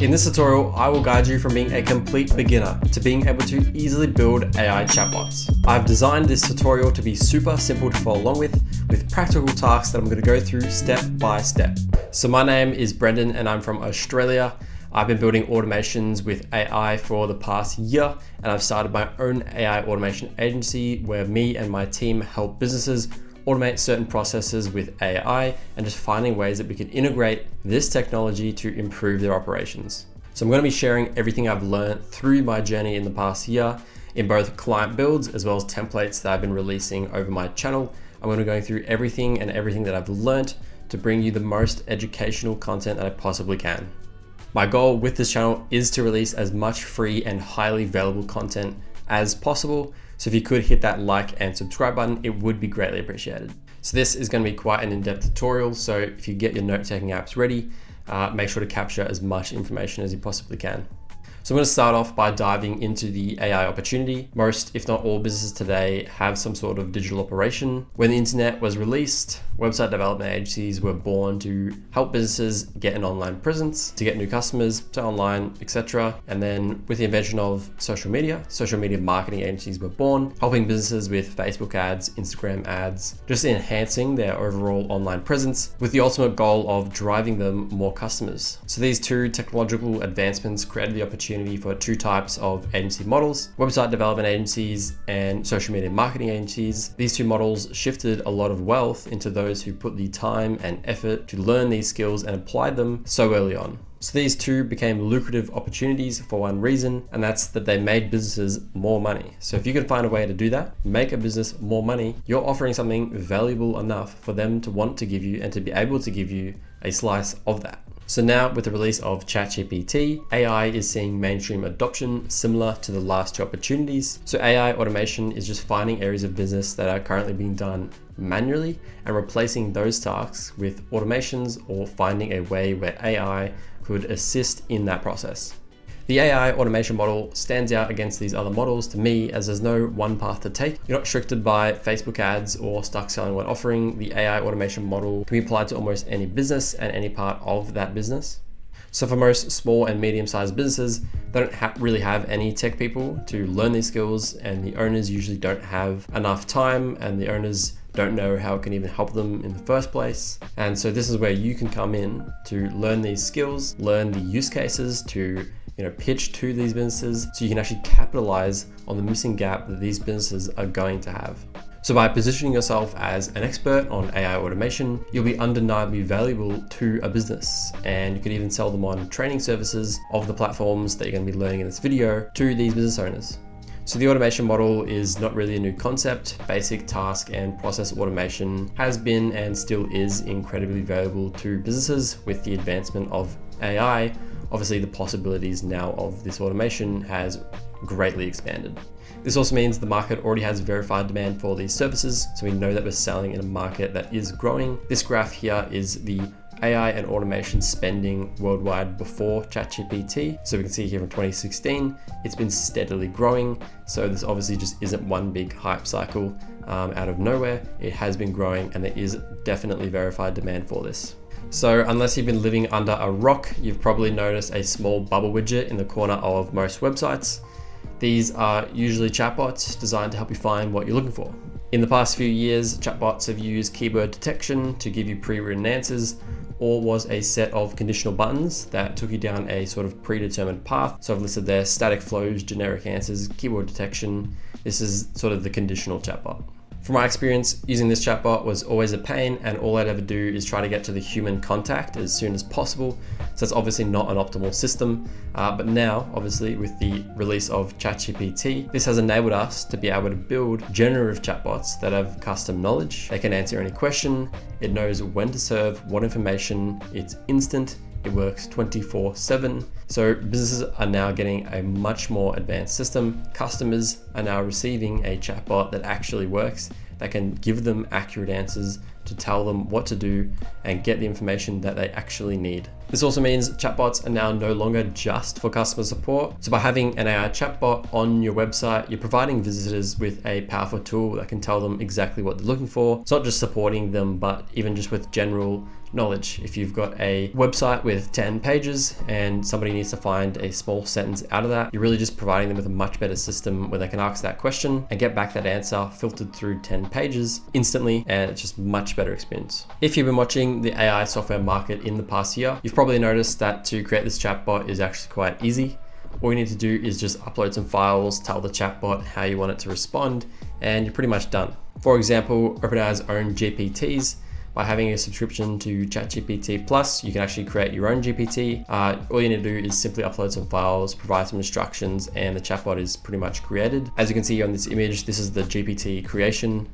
In this tutorial, I will guide you from being a complete beginner to being able to easily build AI chatbots. I've designed this tutorial to be super simple to follow along with practical tasks that I'm going to go through step by step. So my name is Brendan and I'm from Australia. I've been building automations with AI for the past year, and I've started my own AI automation agency where me and my team help businesses automate certain processes with AI and just finding ways that we can integrate this technology to improve their operations. So I'm going to be sharing everything I've learned through my journey in the past year in both client builds as well as templates that I've been releasing over my channel. I'm going to be going through everything that I've learned to bring you the most educational content that I possibly can. My goal with this channel is to release as much free and highly valuable content as possible. So if you could hit that like and subscribe button, it would be greatly appreciated. So this is going to be quite an in-depth tutorial. So if you get your note-taking apps ready, make sure to capture as much information as you possibly can. So I'm going to start off by diving into the AI opportunity. Most, if not all, businesses today have some sort of digital operation. When the internet was released, website development agencies were born to help businesses get an online presence, to get new customers to online, etc. And then with the invention of social media marketing agencies were born, helping businesses with Facebook ads, Instagram ads, just enhancing their overall online presence with the ultimate goal of driving them more customers. So these two technological advancements created the opportunity for two types of agency models: website development agencies and social media marketing agencies. These two models shifted a lot of wealth into those who put the time and effort to learn these skills and apply them so early on. So these two became lucrative opportunities for one reason, and that's that they made businesses more money. So if you can find a way to do that, make a business more money, you're offering something valuable enough for them to want to give you and to be able to give you a slice of that. So now with the release of ChatGPT, AI is seeing mainstream adoption similar to the last two opportunities. So AI automation is just finding areas of business that are currently being done manually and replacing those tasks with automations, or finding a way where AI could assist in that process. The AI automation model stands out against these other models to me as there's no one path to take. You're not restricted by Facebook ads or stuck selling one offering. The AI automation model can be applied to almost any business and any part of that business. So for most small and medium-sized businesses, they don't really have any tech people to learn these skills, and the owners usually don't have enough time, and the owners don't know how it can even help them in the first place. And so this is where you can come in to learn these skills, learn the use cases to pitch to these businesses, so you can actually capitalize on the missing gap that these businesses are going to have. So by positioning yourself as an expert on AI automation, you'll be undeniably valuable to a business, and you could even sell them on training services of the platforms that you're going to be learning in this video to these business owners. So the automation model is not really a new concept. Basic task and process automation has been and still is incredibly valuable to businesses. With the advancement of AI, obviously the possibilities now of this automation has greatly expanded. This also means the market already has verified demand for these services, so we know that we're selling in a market that is growing. This graph here is the AI and automation spending worldwide before ChatGPT. So we can see here from 2016, it's been steadily growing. So this obviously just isn't one big hype cycle out of nowhere. It has been growing, and there is definitely verified demand for this. So unless you've been living under a rock, you've probably noticed a small bubble widget in the corner of most websites. These are usually chatbots designed to help you find what you're looking for. In the past few years, chatbots have used keyword detection to give you pre-written answers, or was a set of conditional buttons that took you down a sort of predetermined path. So I've listed there static flows, generic answers, keyword detection. This is sort of the conditional chatbot. From my experience, using this chatbot was always a pain, and all I'd ever do is try to get to the human contact as soon as possible. So it's obviously not an optimal system, but now, obviously, with the release of ChatGPT, this has enabled us to be able to build generative chatbots that have custom knowledge. They can answer any question, it knows when to serve what information, it's instant, it works 24/7. So businesses are now getting a much more advanced system. Customers are now receiving a chatbot that actually works, that can give them accurate answers, to tell them what to do and get the information that they actually need. This also means chatbots are now no longer just for customer support. So by having an AI chatbot on your website, you're providing visitors with a powerful tool that can tell them exactly what they're looking for. It's not just supporting them, but even just with general knowledge. If you've got a website with 10 pages and somebody needs to find a small sentence out of that, you're really just providing them with a much better system where they can ask that question and get back that answer filtered through 10 pages instantly, and it's just much better experience. If you've been watching the AI software market in the past year, you've probably noticed that to create this chatbot is actually quite easy. All you need to do is just upload some files, tell the chatbot how you want it to respond, and you're pretty much done. For example, OpenAI's own GPTs, by having a subscription to ChatGPT Plus, you can actually create your own GPT. All you need to do is simply upload some files, provide some instructions, and the chatbot is pretty much created. As you can see on this image, this is the GPT creation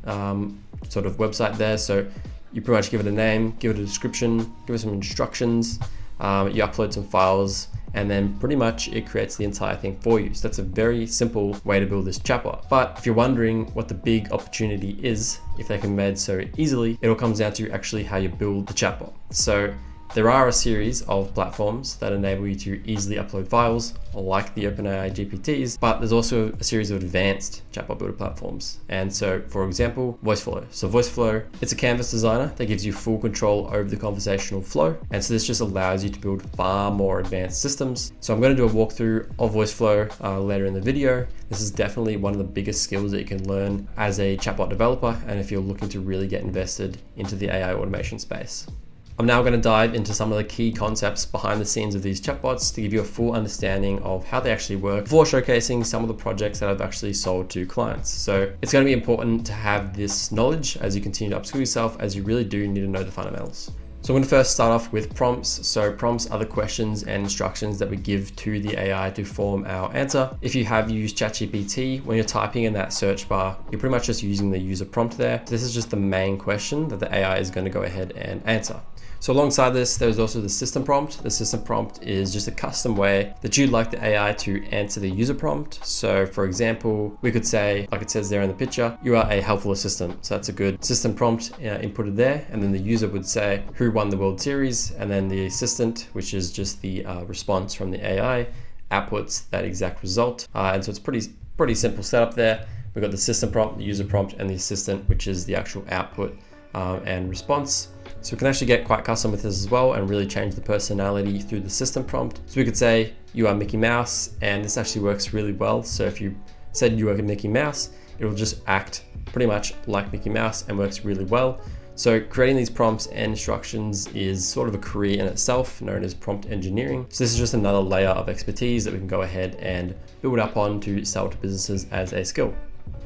sort of website there. So you pretty much give it a name, give it a description, give it some instructions, you upload some files, and then pretty much it creates the entire thing for you. So that's a very simple way to build this chatbot. But if you're wondering what the big opportunity is, if they can be made so easily, it all comes down to actually how you build the chatbot. So there are a series of platforms that enable you to easily upload files, like the OpenAI GPTs, but there's also a series of advanced chatbot builder platforms. And so, for example, Voiceflow. So Voiceflow, it's a canvas designer that gives you full control over the conversational flow. And so this just allows you to build far more advanced systems. So I'm going to do a walkthrough of Voiceflow later in the video. This is definitely one of the biggest skills that you can learn as a chatbot developer, and if you're looking to really get invested into the AI automation space. I'm now going to dive into some of the key concepts behind the scenes of these chatbots to give you a full understanding of how they actually work before showcasing some of the projects that I've actually sold to clients. So it's going to be important to have this knowledge as you continue to upskill yourself, as you really do need to know the fundamentals. So I'm going to first start off with prompts. So prompts are the questions and instructions that we give to the AI to form our answer. If you have used ChatGPT, when you're typing in that search bar, you're pretty much just using the user prompt there. This is just the main question that the AI is going to go ahead and answer. So alongside this, there's also the system prompt. The system prompt is just a custom way that you'd like the AI to answer the user prompt. So for example, we could say, like it says there in the picture, you are a helpful assistant. So that's a good system prompt inputted there. And then the user would say, who won the World Series? And then the assistant, which is just the response from the AI, outputs that exact result. And so it's pretty simple setup there. We've got the system prompt, the user prompt, and the assistant, which is the actual output and response. So we can actually get quite custom with this as well and really change the personality through the system prompt. So we could say you are Mickey Mouse, and this actually works really well. So if you said you are Mickey Mouse, it will just act pretty much like Mickey Mouse and works really well. So creating these prompts and instructions is sort of a career in itself, known as prompt engineering. So this is just another layer of expertise that we can go ahead and build up on to sell to businesses as a skill.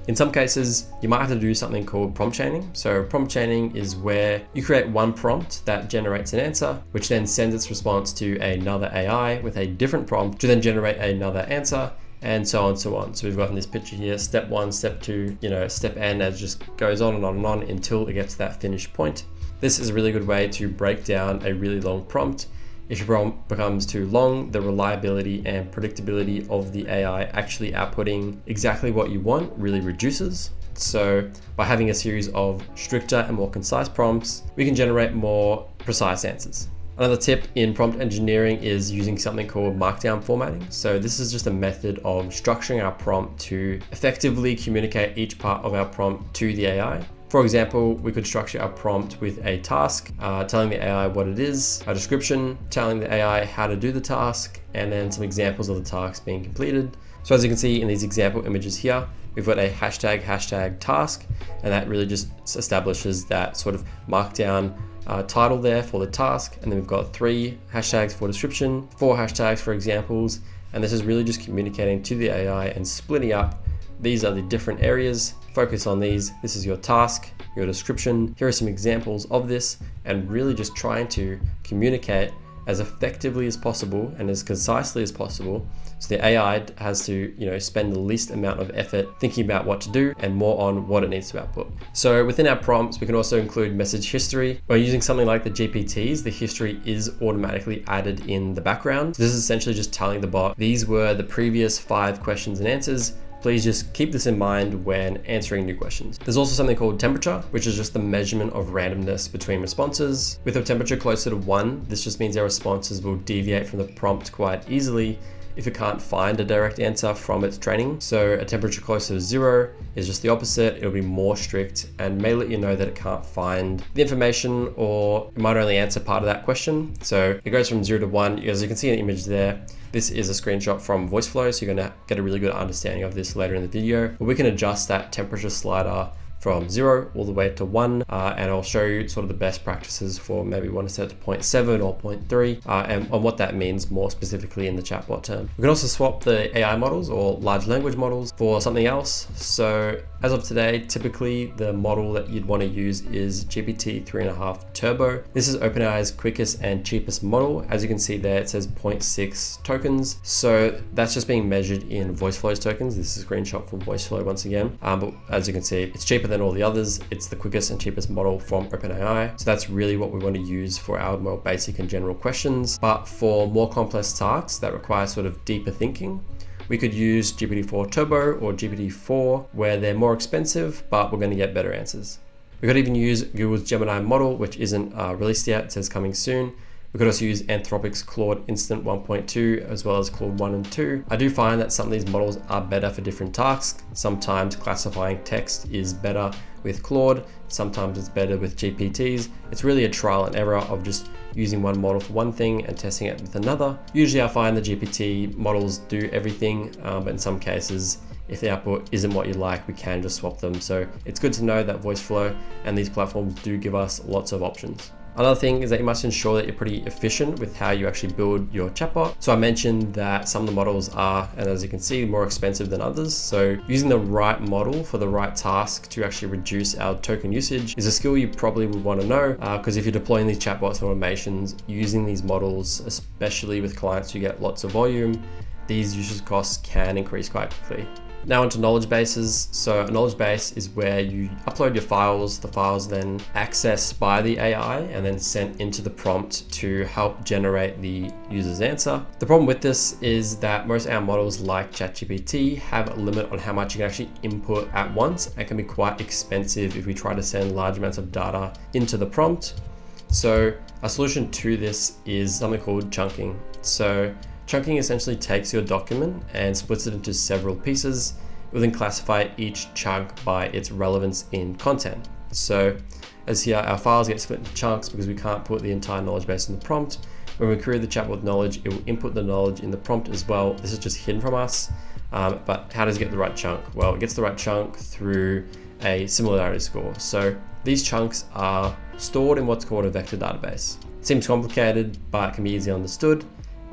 In some cases, you might have to do something called prompt chaining. So prompt chaining is where you create one prompt that generates an answer, which then sends its response to another AI with a different prompt to then generate another answer, and so on and so on. So we've got in this picture here, step 1, step 2, step n, as it just goes on and on and on until it gets to that finish point. This is a really good way to break down a really long prompt. If your prompt becomes too long, the reliability and predictability of the AI actually outputting exactly what you want really reduces. So by having a series of stricter and more concise prompts, we can generate more precise answers. Another tip in prompt engineering is using something called markdown formatting. So this is just a method of structuring our prompt to effectively communicate each part of our prompt to the AI. For example, we could structure our prompt with a task, telling the AI what it is, a description, telling the AI how to do the task, and then some examples of the task being completed. So as you can see in these example images here, we've got a hashtag task, and that really just establishes that sort of markdown title there for the task. And then we've got 3 hashtags for description, 4 hashtags for examples, and this is really just communicating to the AI and splitting up. These are the different areas. Focus on these. This is your task, your description. Here are some examples of this, and really just trying to communicate as effectively as possible and as concisely as possible. So the AI has to, spend the least amount of effort thinking about what to do and more on what it needs to output. So within our prompts, we can also include message history. By using something like the GPTs, the history is automatically added in the background. This is essentially just telling the bot, these were the previous 5 questions and answers. Please just keep this in mind when answering new questions. There's also something called temperature, which is just the measurement of randomness between responses. With a temperature closer to 1, this just means our responses will deviate from the prompt quite easily. if it can't find a direct answer from its training. So a temperature closer to 0 is just the opposite. It'll be more strict and may let you know that it can't find the information, or it might only answer part of that question. So it goes from 0 to 1. As you can see in the image there, this is a screenshot from Voiceflow, so you're going to get a really good understanding of this later in the video. But we can adjust that temperature slider from 0 all the way to 1, and I'll show you sort of the best practices for maybe you want to set it to 0.7 or 0.3, and on what that means more specifically in the chatbot term. We can also swap the AI models or large language models for something else. So as of today, typically the model that you'd want to use is GPT 3.5 Turbo. This is OpenAI's quickest and cheapest model. As you can see there, it says 0.6 tokens. So that's just being measured in Voiceflow's tokens. This is a screenshot from Voiceflow once again. But as you can see, it's cheaper than all the others. It's the quickest and cheapest model from OpenAI. So that's really what we want to use for our more basic and general questions. But for more complex tasks that require sort of deeper thinking, we could use GPT-4 Turbo or GPT-4, where they're more expensive, but we're going to get better answers. We could even use Google's Gemini model, which isn't released yet. It says coming soon. We could also use Anthropic's Claude Instant 1.2 as well as Claude 1 and 2. I do find that some of these models are better for different tasks. Sometimes classifying text is better with Claude, sometimes it's better with GPTs. It's really a trial and error of just using one model for one thing and testing it with another. Usually I find the GPT models do everything, but in some cases, if the output isn't what you like, we can just swap them. So it's good to know that Voiceflow and these platforms do give us lots of options. Another thing is that you must ensure that you're pretty efficient with how you actually build your chatbot. So I mentioned that some of the models are, and as you can see, more expensive than others. So using the right model for the right task to actually reduce our token usage is a skill you probably would want to know, because if you're deploying these chatbots and automations using these models, especially with clients who get lots of volume, these usage costs can increase quite quickly. Now onto knowledge bases. So a knowledge base is where you upload your files, the files then accessed by the AI and then sent into the prompt to help generate the user's answer. The problem with this is that most AI models like ChatGPT have a limit on how much you can actually input at once and can be quite expensive if we try to send large amounts of data into the prompt. So a solution to this is something called chunking. So chunking essentially takes your document and splits it into several pieces. It will then classify each chunk by its relevance in content. So as here, our files get split into chunks because we can't put the entire knowledge base in the prompt. When we query the chatbot with knowledge, it will input the knowledge in the prompt as well. This is just hidden from us. But how does it get the right chunk? Well, it gets the right chunk through a similarity score. So these chunks are stored in what's called a vector database. It seems complicated, but it can be easily understood.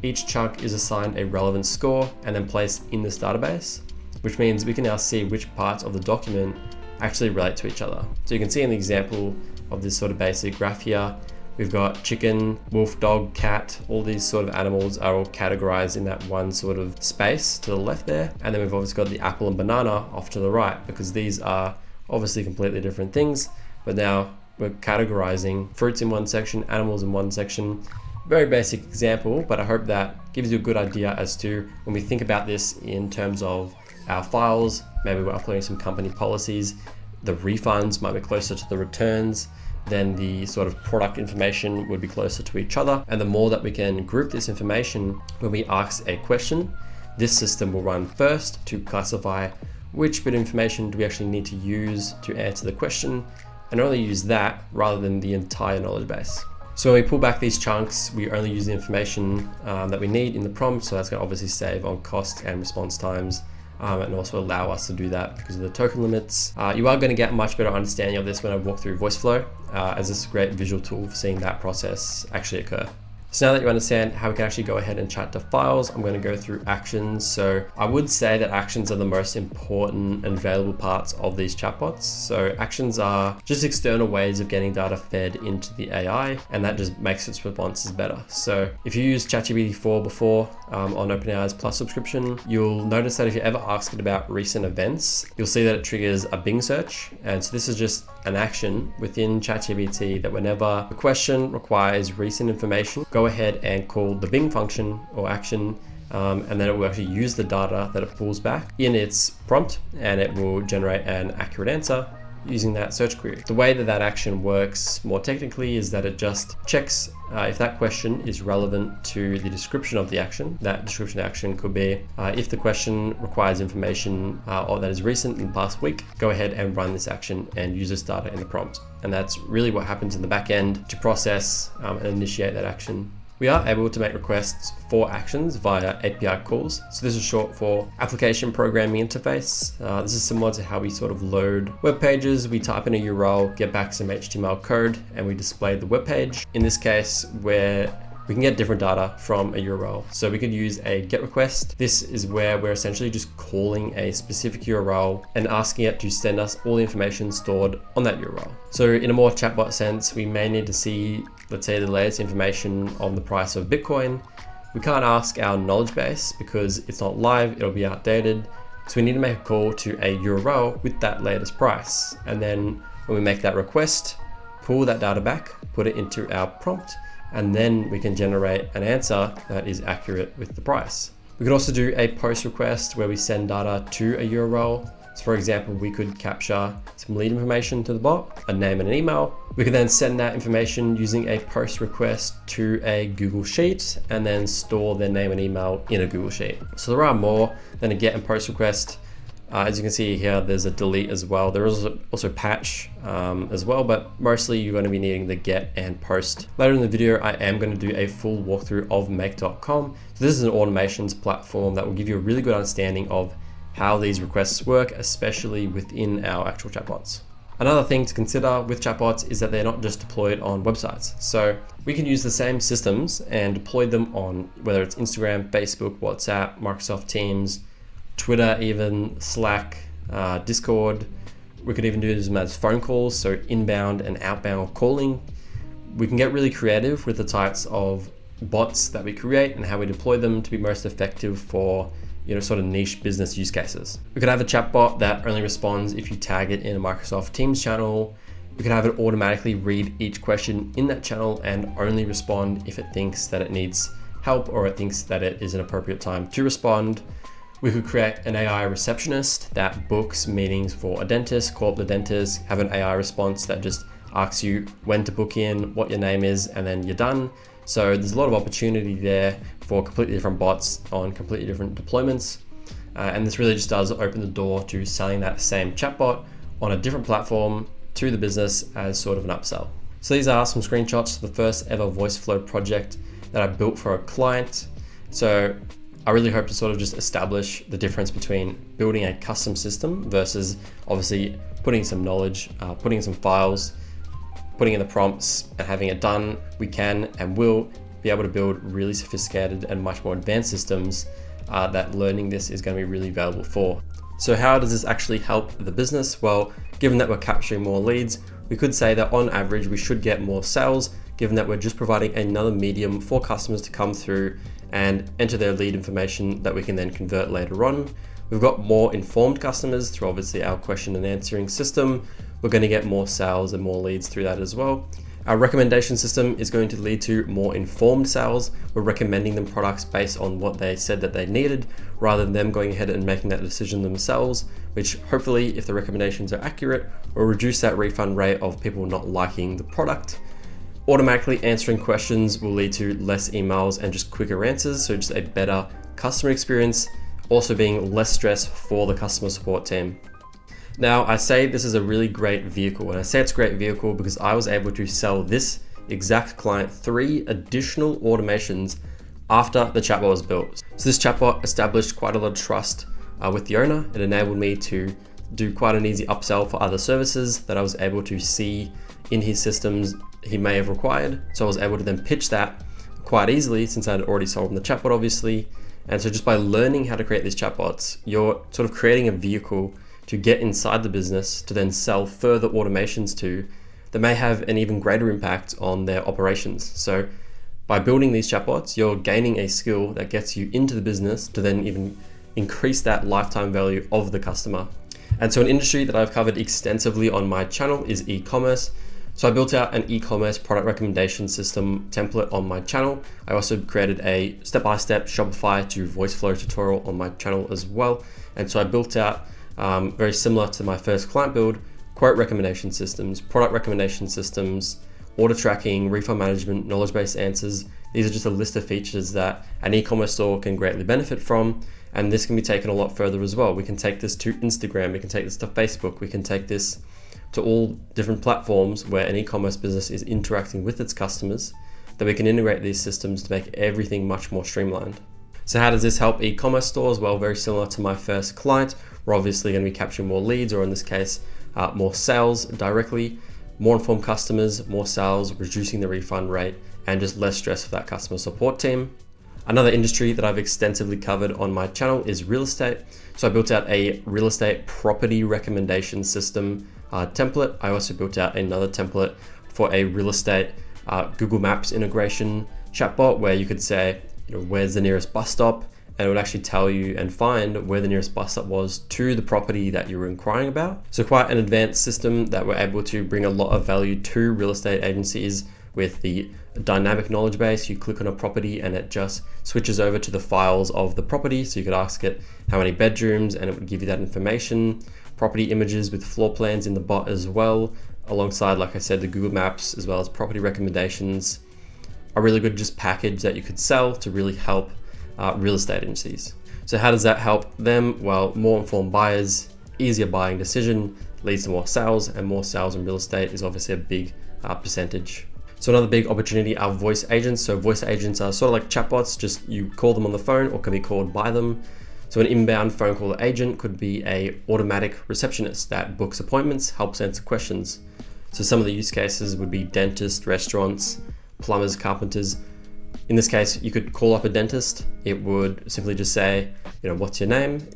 Each chunk is assigned a relevance score and then placed in this database, which means we can now see which parts of the document actually relate to each other. So you can see in the example of this sort of basic graph here, we've got chicken, wolf, dog, cat, all these sort of animals are all categorized in that one sort of space to the left there. And then we've obviously got the apple and banana off to the right, because these are obviously completely different things, but now we're categorizing fruits in one section, animals in one section. Very basic example, but I hope that gives you a good idea as to when we think about this in terms of our files, maybe we're uploading some company policies, the refunds might be closer to the returns, then the sort of product information would be closer to each other. And the more that we can group this information when we ask a question, this system will run first to classify which bit of information do we actually need to use to answer the question, and only use that rather than the entire knowledge base. So when we pull back these chunks, we only use the information that we need in the prompt. So that's going to obviously save on cost and response times, and also allow us to do that because of the token limits. You are going to get a much better understanding of this when I walk through Voiceflow, as this is a great visual tool for seeing that process actually occur. So now that you understand how we can actually go ahead and chat to files, I'm going to go through actions. So I would say that actions are the most important and valuable parts of these chatbots. So actions are just external ways of getting data fed into the AI, and that just makes its responses better. So if you used ChatGPT-4 before on OpenAI's Plus subscription, you'll notice that if you ever ask it about recent events, you'll see that it triggers a Bing search. And so this is just an action within ChatGPT that whenever a question requires recent information, go ahead and call the Bing function or action, and then it will actually use the data that it pulls back in its prompt, and it will generate an accurate answer using that search query. The way that that action works more technically is that it just checks if that question is relevant to the description of the action. That description action could be if the question requires information or that is recent in the past week, go ahead and run this action and use this data in the prompt. And that's really what happens in the back end to process and initiate that action. We are able to make requests for actions via API calls. So this is short for Application Programming Interface. This is similar to how we sort of load web pages. We type in a URL, get back some HTML code, and we display the web page. In this case, where we can get different data from a URL. So we could use a GET request. This is where we're essentially just calling a specific URL and asking it to send us all the information stored on that URL. So in a more chatbot sense, we may need to see, let's say, the latest information on the price of Bitcoin. We can't ask our knowledge base because it's not live, it'll be outdated. So we need to make a call to a URL with that latest price. And then when we make that request, pull that data back, put it into our prompt, and then we can generate an answer that is accurate with the price. We could also do a post request where we send data to a URL. So for example, we could capture some lead information to the bot, a name and an email. We could then send that information using a post request to a Google Sheet and then store their name and email in a Google Sheet. So there are more than a get and post request. As you can see here, there's a delete as well. There is also patch as well, but mostly you're going to be needing the get and post. Later in the video, I am going to do a full walkthrough of make.com. So this is an automations platform that will give you a really good understanding of how these requests work, especially within our actual chatbots. Another thing to consider with chatbots is that they're not just deployed on websites. So we can use the same systems and deploy them on whether it's Instagram, Facebook, WhatsApp, Microsoft Teams, Twitter, even Slack, Discord. We could even do them as phone calls, so inbound and outbound calling. We can get really creative with the types of bots that we create and how we deploy them to be most effective for sort of niche business use cases. We could have a chatbot that only responds if you tag it in a Microsoft Teams channel. We could have it automatically read each question in that channel and only respond if it thinks that it needs help or it thinks that it is an appropriate time to respond. We could create an AI receptionist that books meetings for a dentist, call up the dentist, have an AI response that just asks you when to book in, what your name is, and then you're done. So there's a lot of opportunity there for completely different bots on completely different deployments. And this really just does open the door to selling that same chatbot on a different platform to the business as sort of an upsell. So these are some screenshots of the first ever Voiceflow project that I built for a client. So I really hope to sort of just establish the difference between building a custom system versus obviously putting some knowledge, putting some files, putting in the prompts and having it done. We can and will be able to build really sophisticated and much more advanced systems that learning this is going to be really valuable for. So how does this actually help the business? Well, given that we're capturing more leads, we could say that on average, we should get more sales, given that we're just providing another medium for customers to come through and enter their lead information that we can then convert later on. We've got more informed customers through obviously our question and answering system. We're going to get more sales and more leads through that as well. Our recommendation system is going to lead to more informed sales. We're recommending them products based on what they said that they needed, rather than them going ahead and making that decision themselves, which hopefully, if the recommendations are accurate, will reduce that refund rate of people not liking the product. Automatically answering questions will lead to less emails and just quicker answers, so just a better customer experience, also being less stress for the customer support team. Now, I say this is a really great vehicle, and I say it's a great vehicle because I was able to sell this exact client 3 additional automations after the chatbot was built. So this chatbot established quite a lot of trust with the owner. It enabled me to do quite an easy upsell for other services that I was able to see in his systems he may have required. So I was able to then pitch that quite easily since I had already sold him the chatbot, obviously. And so just by learning how to create these chatbots, you're sort of creating a vehicle to get inside the business to then sell further automations to that may have an even greater impact on their operations. So by building these chatbots, you're gaining a skill that gets you into the business to then even increase that lifetime value of the customer. And so an industry that I've covered extensively on my channel is e-commerce. So I built out an e-commerce product recommendation system template on my channel. I also created a step-by-step Shopify to Voiceflow tutorial on my channel as well. And so I built out very similar to my first client build, quote recommendation systems, product recommendation systems, order tracking, refund management, knowledge-based answers. These are just a list of features that an e-commerce store can greatly benefit from. And this can be taken a lot further as well. We can take this to Instagram, we can take this to Facebook, we can take this to all different platforms where an e-commerce business is interacting with its customers, that we can integrate these systems to make everything much more streamlined. So how does this help e-commerce stores? Well, very similar to my first client. We're obviously going to be capturing more leads, or in this case, more sales directly, more informed customers, more sales, reducing the refund rate, and just less stress for that customer support team. Another industry that I've extensively covered on my channel is real estate. So I built out a real estate property recommendation system template. I also built out another template for a real estate Google Maps integration chatbot, where you could say, where's the nearest bus stop? And it would actually tell you and find where the nearest bus stop was to the property that you were inquiring about. So quite an advanced system that we're able to bring a lot of value to real estate agencies with the dynamic knowledge base. You click on a property and it just switches over to the files of the property. So you could ask it how many bedrooms and it would give you that information. Property images with floor plans in the bot as well, alongside, like I said, the Google Maps, as well as property recommendations. A really good just package that you could sell to really help real estate agencies. So how does that help them? Well, more informed buyers, easier buying decision leads to more sales, and more sales in real estate is obviously a big percentage. So another big opportunity are voice agents. So voice agents are sort of like chatbots, just you call them on the phone or can be called by them. So an inbound phone call agent could be a automatic receptionist that books appointments, helps answer questions. So some of the use cases would be dentists, restaurants, plumbers, carpenters. In this case, you could call up a dentist. It would simply just say, what's your name?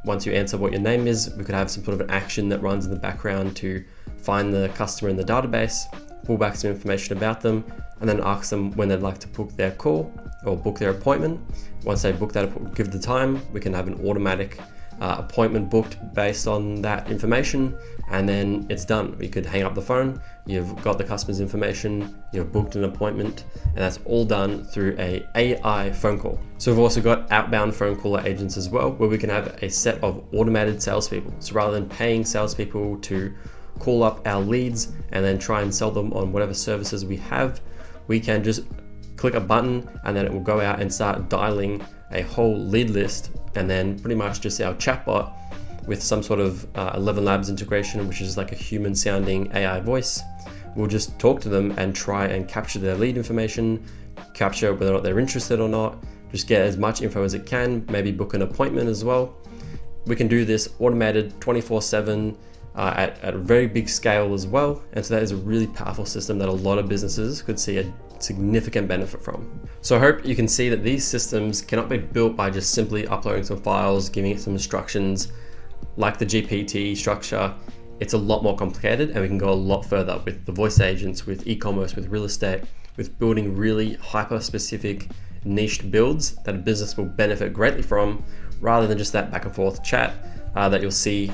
Once you answer what your name is, we could have some sort of an action that runs in the background to find the customer in the database, pull back some information about them, and then ask them when they'd like to book their call or book their appointment. Once they book that, give the time, we can have an automatic appointment booked based on that information, and then it's done. You could hang up the phone, you've got the customer's information, you've booked an appointment, and that's all done through a AI phone call. So we've also got outbound phone caller agents as well, where we can have a set of automated salespeople. So rather than paying salespeople to call up our leads and then try and sell them on whatever services we have, we can just click a button and then it will go out and start dialing a whole lead list, and then pretty much just our chatbot with some sort of 11 Labs integration, which is like a human sounding AI voice, will just talk to them and try and capture their lead information, capture whether or not they're interested or not, just get as much info as it can, maybe book an appointment as well. We can do this automated 24/7 at a very big scale as well. And so that is a really powerful system that a lot of businesses could see a significant benefit from. So I hope you can see that these systems cannot be built by just simply uploading some files, giving it some instructions like the GPT structure. It's a lot more complicated, and we can go a lot further with the voice agents, with e-commerce, with real estate, with building really hyper-specific niched builds that a business will benefit greatly from, rather than just that back and forth chat that you'll see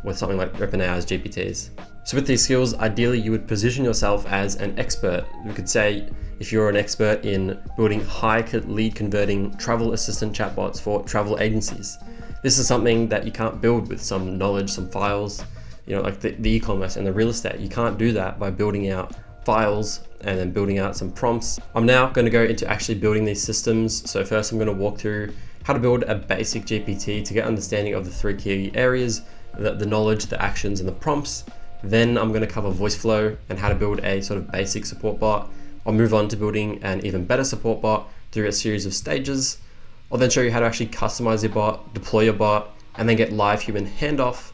with something like OpenAI's GPTs. So with these skills, ideally you would position yourself as an expert. We could say if you're an expert in building high lead converting travel assistant chatbots for travel agencies. This is something that you can't build with some knowledge, some files, like the e-commerce and the real estate. You can't do that by building out files and then building out some prompts. I'm now going to go into actually building these systems. So first I'm going to walk through how to build a basic GPT to get understanding of the three key areas, the knowledge, the actions, and the prompts. Then I'm going to cover Voiceflow and how to build a sort of basic support bot. I'll move on to building an even better support bot through a series of stages. I'll then show you how to actually customize your bot, deploy your bot, and then get live human handoff.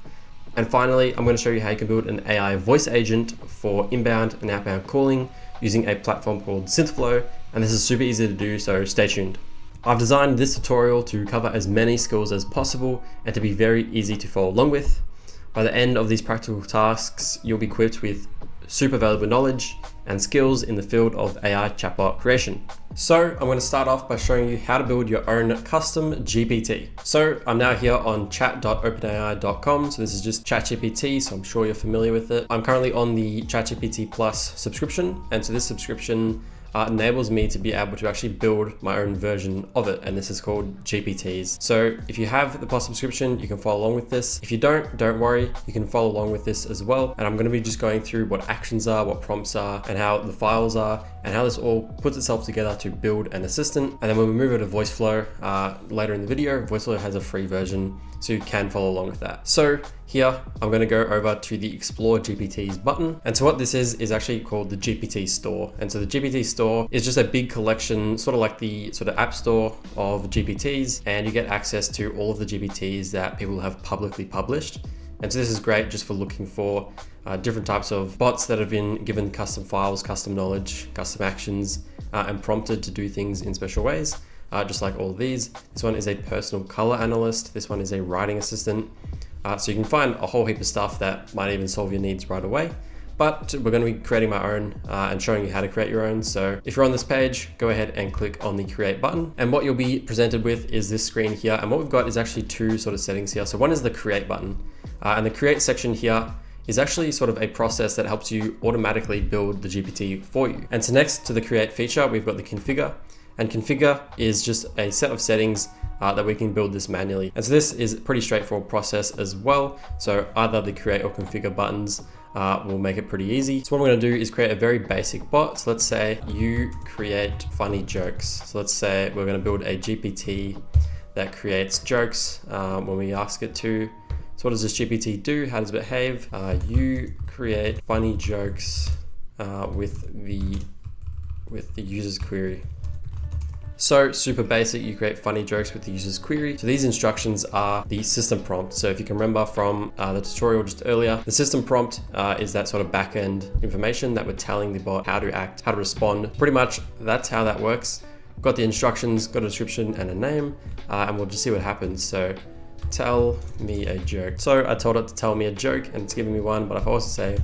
And finally, I'm going to show you how you can build an AI voice agent for inbound and outbound calling using a platform called Synthflow. And this is super easy to do, so stay tuned. I've designed this tutorial to cover as many skills as possible and to be very easy to follow along with. By the end of these practical tasks, you'll be equipped with super valuable knowledge and skills in the field of AI chatbot creation. So I'm going to start off by showing you how to build your own custom GPT. So I'm now here on chat.openai.com. So this is just ChatGPT, so I'm sure you're familiar with it. I'm currently on the ChatGPT Plus subscription. And so this subscription enables me to be able to actually build my own version of it, and this is called GPTs. So if you have the Plus subscription, you can follow along with this. If you don't worry, you can follow along with this as well. And I'm going to be just going through what actions are, what prompts are, and how the files are, and how this all puts itself together to build an assistant. And then when we move over to Voiceflow later in the video, Voiceflow has a free version, so you can follow along with that. So here, I'm going to go over to the Explore GPTs button. And so what this is actually called the GPT store. And so the GPT store is just a big collection, sort of like the sort of app store of GPTs, and you get access to all of the GPTs that people have publicly published. And so this is great just for looking for different types of bots that have been given custom files, custom knowledge, custom actions, and prompted to do things in special ways. Just like all of these. This one is a personal color analyst. This one is a writing assistant. So you can find a whole heap of stuff that might even solve your needs right away. But we're going to be creating my own and showing you how to create your own. So if you're on this page, go ahead and click on the create button. And what you'll be presented with is this screen here. And what we've got is actually two sort of settings here. So one is the create button. And the create section here is actually sort of a process that helps you automatically build the GPT for you. And so next to the create feature, we've got the configure. And configure is just a set of settings that we can build this manually. And so this is a pretty straightforward process as well. So either the create or configure buttons will make it pretty easy. So what I'm gonna do is create a very basic bot. So let's say you create funny jokes. So let's say we're gonna build a GPT that creates jokes when we ask it to. So what does this GPT do? How does it behave? You create funny jokes with the user's query. So super basic, you create funny jokes with the user's query. So these instructions are the system prompt. So if you can remember from the tutorial just earlier, the system prompt is that sort of back-end information that we're telling the bot how to act, how to respond. Pretty much that's how that works. We've got the instructions, got a description and a name, and we'll just see what happens. So tell me a joke. So I told it to tell me a joke and it's giving me one, but if I also say,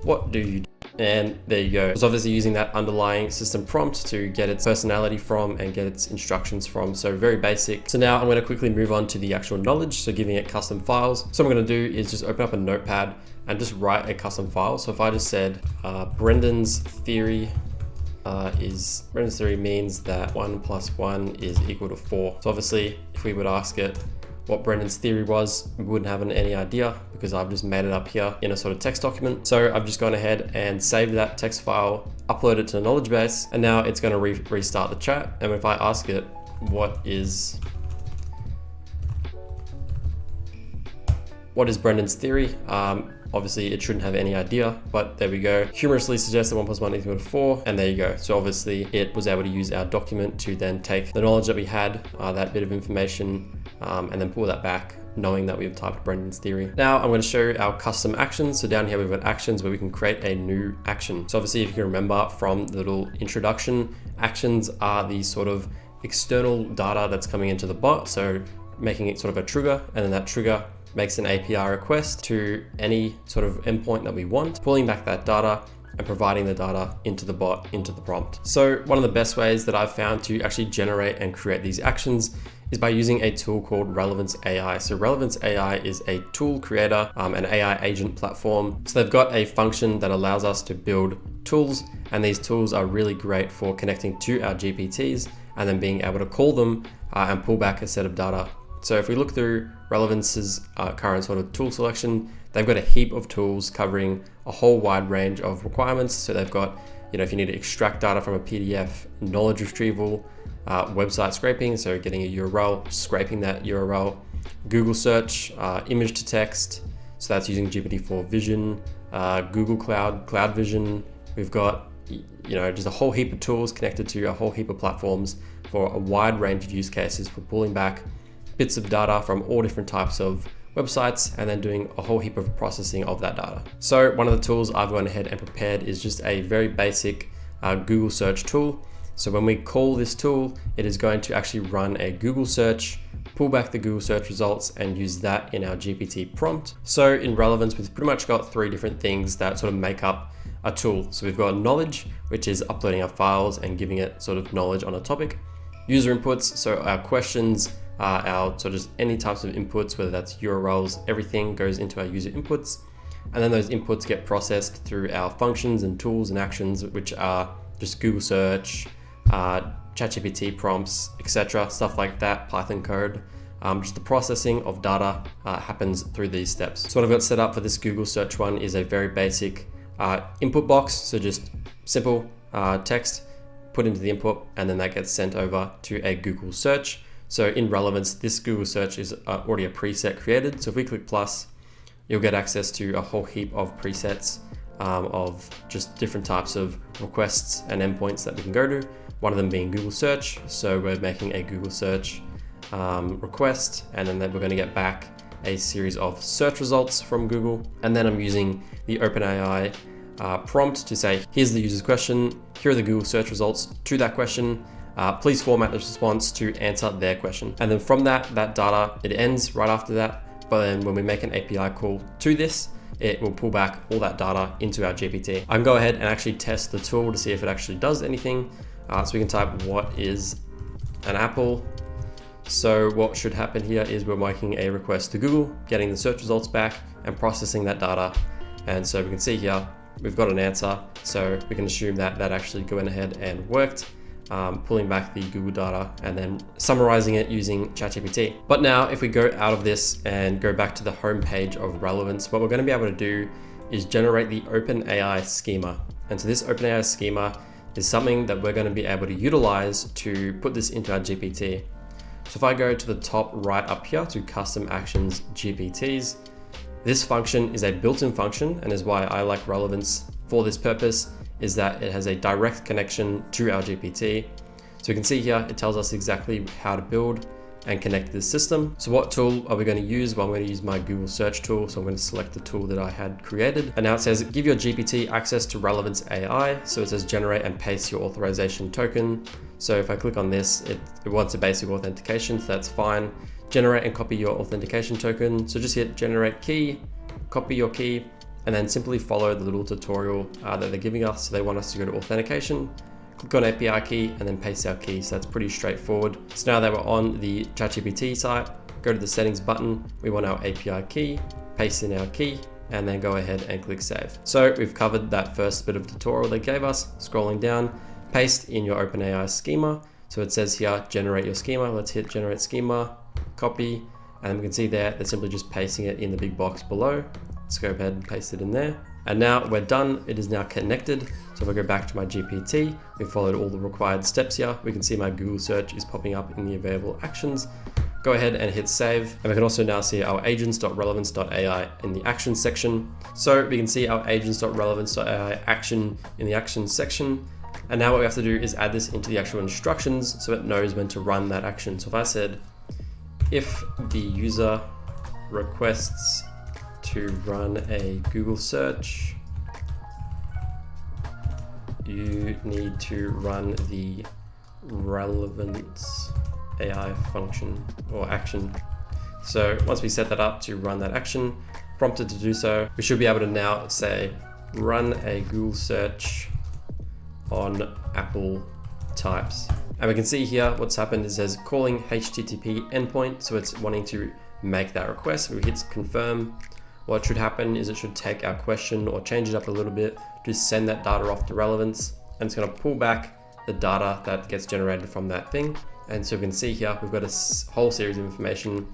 what do you do? And there you go. It's obviously using that underlying system prompt to get its personality from and get its instructions from. So very basic. So now I'm going to quickly move on to the actual knowledge. So giving it custom files. So what I'm going to do is just open up a notepad and just write a custom file. So if I just said Brendan's theory means that 1 + 1 is equal to 4. So obviously if we would ask it what Brendan's theory was, we wouldn't have any idea because I've just made it up here in a sort of text document. So I've just gone ahead and saved that text file, upload it to the knowledge base, and now it's going to restart the chat. And if I ask it, what is Brendan's theory? Obviously it shouldn't have any idea, but there we go. Humorously suggests that 1 + 1 is equal to 4, and there you go. So obviously it was able to use our document to then take the knowledge that we had, that bit of information, and then pull that back, knowing that we've typed Brendan's theory. Now I'm going to show you our custom actions. So down here we've got actions where we can create a new action. So obviously if you can remember from the little introduction, actions are the sort of external data that's coming into the bot. So making it sort of a trigger, and then that trigger makes an API request to any sort of endpoint that we want, pulling back that data and providing the data into the bot, into the prompt. So one of the best ways that I've found to actually generate and create these actions is by using a tool called Relevance AI. So Relevance AI is a tool creator, an AI agent platform. So they've got a function that allows us to build tools, and these tools are really great for connecting to our GPTs and then being able to call them and pull back a set of data. So if we look through Relevance's current sort of tool selection, they've got a heap of tools covering a whole wide range of requirements. So they've got, if you need to extract data from a PDF, knowledge retrieval, website scraping, so getting a URL, scraping that URL, Google search, image to text, so that's using GPT-4 Vision, Google Cloud Vision. We've got just a whole heap of tools connected to a whole heap of platforms for a wide range of use cases for pulling back bits of data from all different types of websites and then doing a whole heap of processing of that data. So one of the tools I've gone ahead and prepared is just a very basic Google search tool. So when we call this tool, it is going to actually run a Google search, pull back the Google search results and use that in our GPT prompt. So in Relevance, we've pretty much got 3 different things that sort of make up a tool. So we've got knowledge, which is uploading our files and giving it sort of knowledge on a topic. User inputs, so our questions, so just any types of inputs, whether that's URLs, everything goes into our user inputs. And then those inputs get processed through our functions and tools and actions, which are just Google search, ChatGPT prompts, etc., stuff like that, Python code. Just the processing of data happens through these steps. So what I've got set up for this Google search one is a very basic input box. So just simple text put into the input, and then that gets sent over to a Google search. So in Relevance, this Google search is already a preset created. So if we click plus, you'll get access to a whole heap of presets of just different types of requests and endpoints that we can go to. One of them being Google search. So we're making a Google search request, and then we're going to get back a series of search results from Google. And then I'm using the OpenAI prompt to say, here's the user's question, here are the Google search results to that question. Please format the response to answer their question. And then from that data, it ends right after that. But then when we make an API call to this, it will pull back all that data into our GPT. I can go ahead and actually test the tool to see if it actually does anything. So we can type, what is an apple? So what should happen here is we're making a request to Google, getting the search results back and processing that data. And so we can see here, we've got an answer. So we can assume that that actually went ahead and worked. Pulling back the Google data and then summarizing it using ChatGPT. But now if we go out of this and go back to the home page of Relevance, what we're going to be able to do is generate the OpenAI schema. And so this OpenAI schema is something that we're going to be able to utilize to put this into our GPT. So if I go to the top right up here to custom actions GPTs, this function is a built-in function, and is why I like Relevance for this purpose, is that it has a direct connection to our GPT. So we can see here, it tells us exactly how to build and connect this system. So what tool are we going to use? Well, I'm going to use my Google search tool. So I'm going to select the tool that I had created. And now it says, give your GPT access to Relevance AI. So it says generate and paste your authorization token. So if I click on this, it wants a basic authentication, so that's fine. Generate and copy your authentication token. So just hit generate key, copy your key, and then simply follow the little tutorial that they're giving us. So they want us to go to authentication, click on API key, and then paste our key. So that's pretty straightforward. So now that we're on the ChatGPT site, go to the settings button. We want our API key, paste in our key, and then go ahead and click save. So we've covered that first bit of tutorial they gave us. Scrolling down, paste in your OpenAI schema. So it says here, generate your schema. Let's hit generate schema, copy, and we can see there, they're simply just pasting it in the big box below. Let's go ahead and paste it in there. And now we're done. It is now connected. So if I go back to my GPT, we followed all the required steps here. We can see my Google search is popping up in the available actions. Go ahead and hit save. And we can also now see our agents.relevance.ai in the actions section. So we can see our agents.relevance.ai action in the actions section. And now what we have to do is add this into the actual instructions so it knows when to run that action. So if I said, if the user requests to run a Google search, you need to run the Relevance AI function or action. So once we set that up to run that action, prompted to do so, we should be able to now say, run a Google search on Apple types. And we can see here what's happened is it says calling HTTP endpoint. So it's wanting to make that request. We hit confirm. What should happen is it should take our question or change it up a little bit to send that data off to Relevance. And it's going to pull back the data that gets generated from that thing. And so we can see here, we've got a whole series of information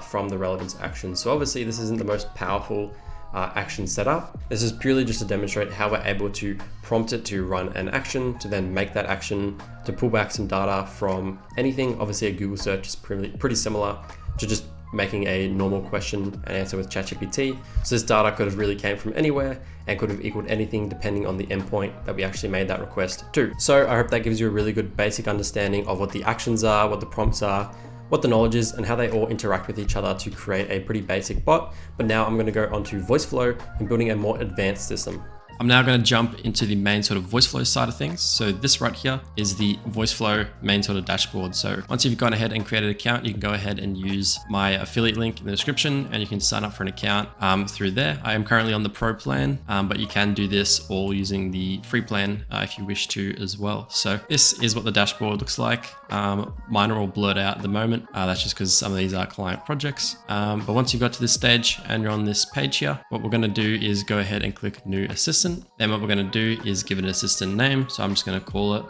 from the Relevance action. So obviously this isn't the most powerful action setup. This is purely just to demonstrate how we're able to prompt it to run an action, to then make that action, to pull back some data from anything. Obviously a Google search is pretty similar to just making a normal question and answer with ChatGPT. So this data could have really came from anywhere and could have equaled anything depending on the endpoint that we actually made that request to. So I hope that gives you a really good basic understanding of what the actions are, what the prompts are, what the knowledge is, and how they all interact with each other to create a pretty basic bot. But now I'm going to go onto Voiceflow and building a more advanced system. I'm now going to jump into the main sort of Voiceflow side of things. So this right here is the Voiceflow main sort of dashboard. So once you've gone ahead and created an account, you can go ahead and use my affiliate link in the description and you can sign up for an account through there. I am currently on the pro plan, but you can do this all using the free plan if you wish to as well. So this is what the dashboard looks like. Mine are all blurred out at the moment. That's just because some of these are client projects. But once you've got to this stage and you're on this page here, what we're going to do is go ahead and click New Assistant. Then what we're going to do is give it an assistant name. So I'm just going to call it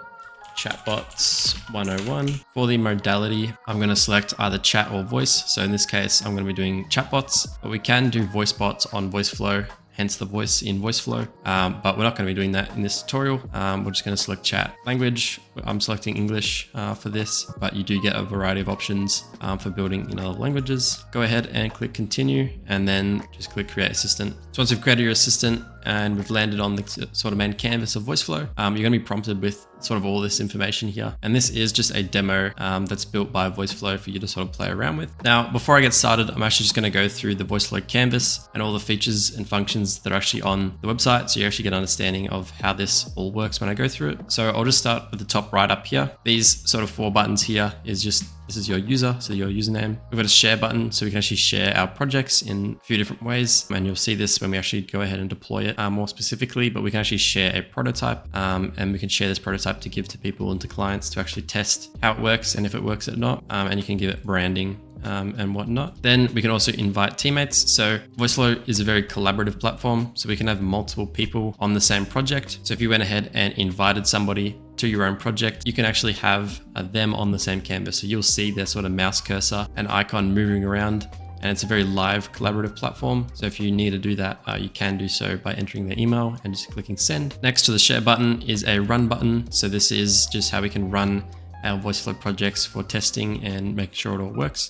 Chatbots 101. For the modality, I'm going to select either chat or voice. So in this case, I'm going to be doing chatbots, but we can do voice bots on Voiceflow, hence the voice in Voiceflow. But we're not going to be doing that in this tutorial. We're just going to select chat language. I'm selecting English for this, but you do get a variety of options for building in other languages. Go ahead and click continue, and then just click create assistant. So once you've created your assistant and we've landed on the sort of main canvas of Voiceflow, you're going to be prompted with sort of all this information here. And this is just a demo that's built by Voiceflow for you to sort of play around with. Now, before I get started, I'm actually just going to go through the Voiceflow canvas and all the features and functions that are actually on the website, so you actually get an understanding of how this all works when I go through it. So I'll just start with the top right up here. These sort of 4 buttons here is just, this is your user, so your username. We've got a share button, so we can actually share our projects in a few different ways. And you'll see this when we actually go ahead and deploy it more specifically, but we can actually share a prototype and we can share this prototype to give to people and to clients to actually test how it works and if it works or not. And you can give it branding and whatnot. Then we can also invite teammates. So Voiceflow is a very collaborative platform, so we can have multiple people on the same project. So if you went ahead and invited somebody to your own project, you can actually have them on the same canvas. So you'll see their sort of mouse cursor and icon moving around, and it's a very live collaborative platform. So if you need to do that, you can do so by entering their email and just clicking send. Next to the share button is a run button. So this is just how we can run our Voiceflow projects for testing and make sure it all works.